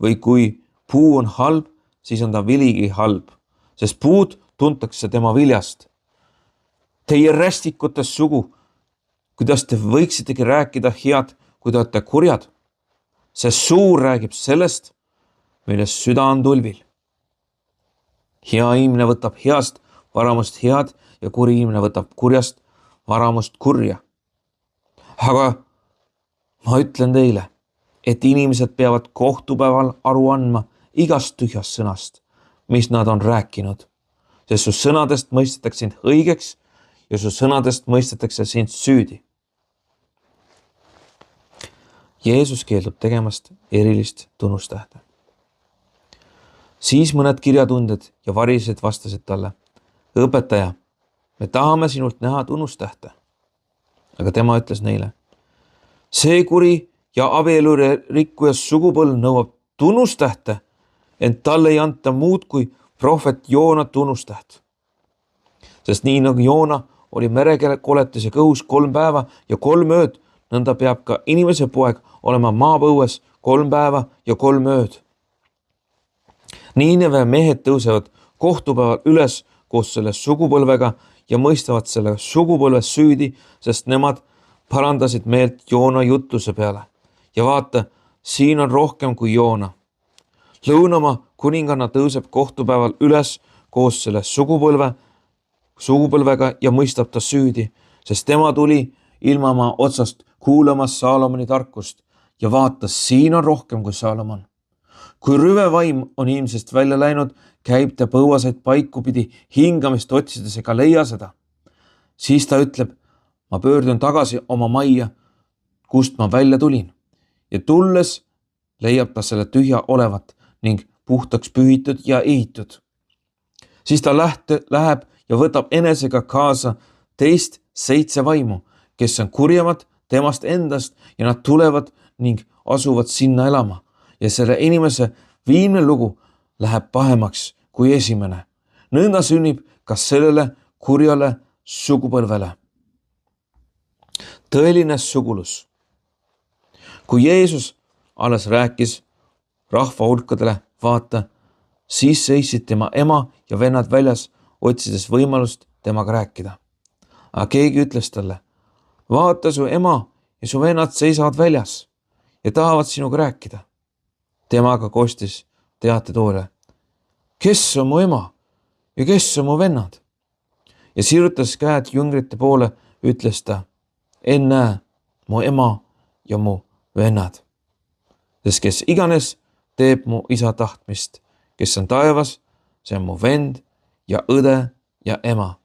Või kui puu on halb, siis on ta viligi halb. Sest puud tuntakse tema viljast. Teie rästikutes sugu, kuidas te võiksitegi rääkida head, kui te olete kurjad? Sest suu räägib sellest, millest süda on tulvil. Hea inimene võtab heast varamust head ja kuri inimene võtab kurjast varamust kurja. Aga ma ütlen teile, et inimesed peavad kohtupäeval aru andma igast tühjast sõnast, mis nad on rääkinud, sest su sõnadest mõistetakse sind õigeks ja su sõnadest mõistetakse sind süüdi. Jeesus keeldub tegemast erilist tunnustähte. Siis mõned kirjatundjad ja varised vastasid talle, õpetaja, me tahame sinult näha tunnustähte. Aga tema ütles neile, see kuri ja abielu rikkujas sugupõlv nõuab tunnustähte, ent talle ei anta muud kui prohvet Joona tunnustäht. Sest nii nagu Joona oli merekoletise kõhus 3 päeva ja 3 ööd, nõnda peab ka inimese poeg olema maapõues 3 päeva ja 3 ööd. Niineve mehed tõusevad kohtupäeval üles koos selle sugupõlvega ja mõistavad selle sugupõlves süüdi, sest nemad parandasid meelt Joona jutluse peale. Ja vaata, siin on rohkem kui Joona. Lõunamaa kuninganna tõuseb kohtupäeval üles koos selle sugupõlvega ja mõistab ta süüdi, sest tema tuli ilmamaa otsast kuulamas Saalomoni tarkust ja vaata, siin on rohkem kui Saalomon. Kui rüvevaim on inimesest välja läinud, käib ta põuaseid paiku pidi hingamist otsides ega leia seda. Siis ta ütleb, ma pöördun tagasi oma majja, kust ma välja tulin. Ja tulles leiab ta selle tühja olevat ning puhtaks pühitud ja ehitud. Siis ta läheb ja võtab enesega kaasa teist 7 vaimu, kes on kurjamad temast endast ja nad tulevad ning asuvad sinna elama. Ja selle inimese viimne lugu läheb pahemaks kui esimene. Nõnda sünnib ka sellele kurjale sugupõlvele. Tõeline sugulus. Kui Jeesus alles rääkis rahva hulkadele, vaata, siis seisid tema ema ja vennad väljas, otsides võimalust temaga rääkida. Aga keegi ütles talle, vaata, su ema ja su vennad seisavad väljas ja tahavad sinuga rääkida. Temaga kostis teatetoole, kes on mu ema ja kes on mu vennad? Ja sirutas käed jüngrite poole, ütles ta, ennäe, mu ema ja mu vennad. Sest kes iganes teeb mu isa tahtmist, kes on taevas, see on mu vend ja õde ja ema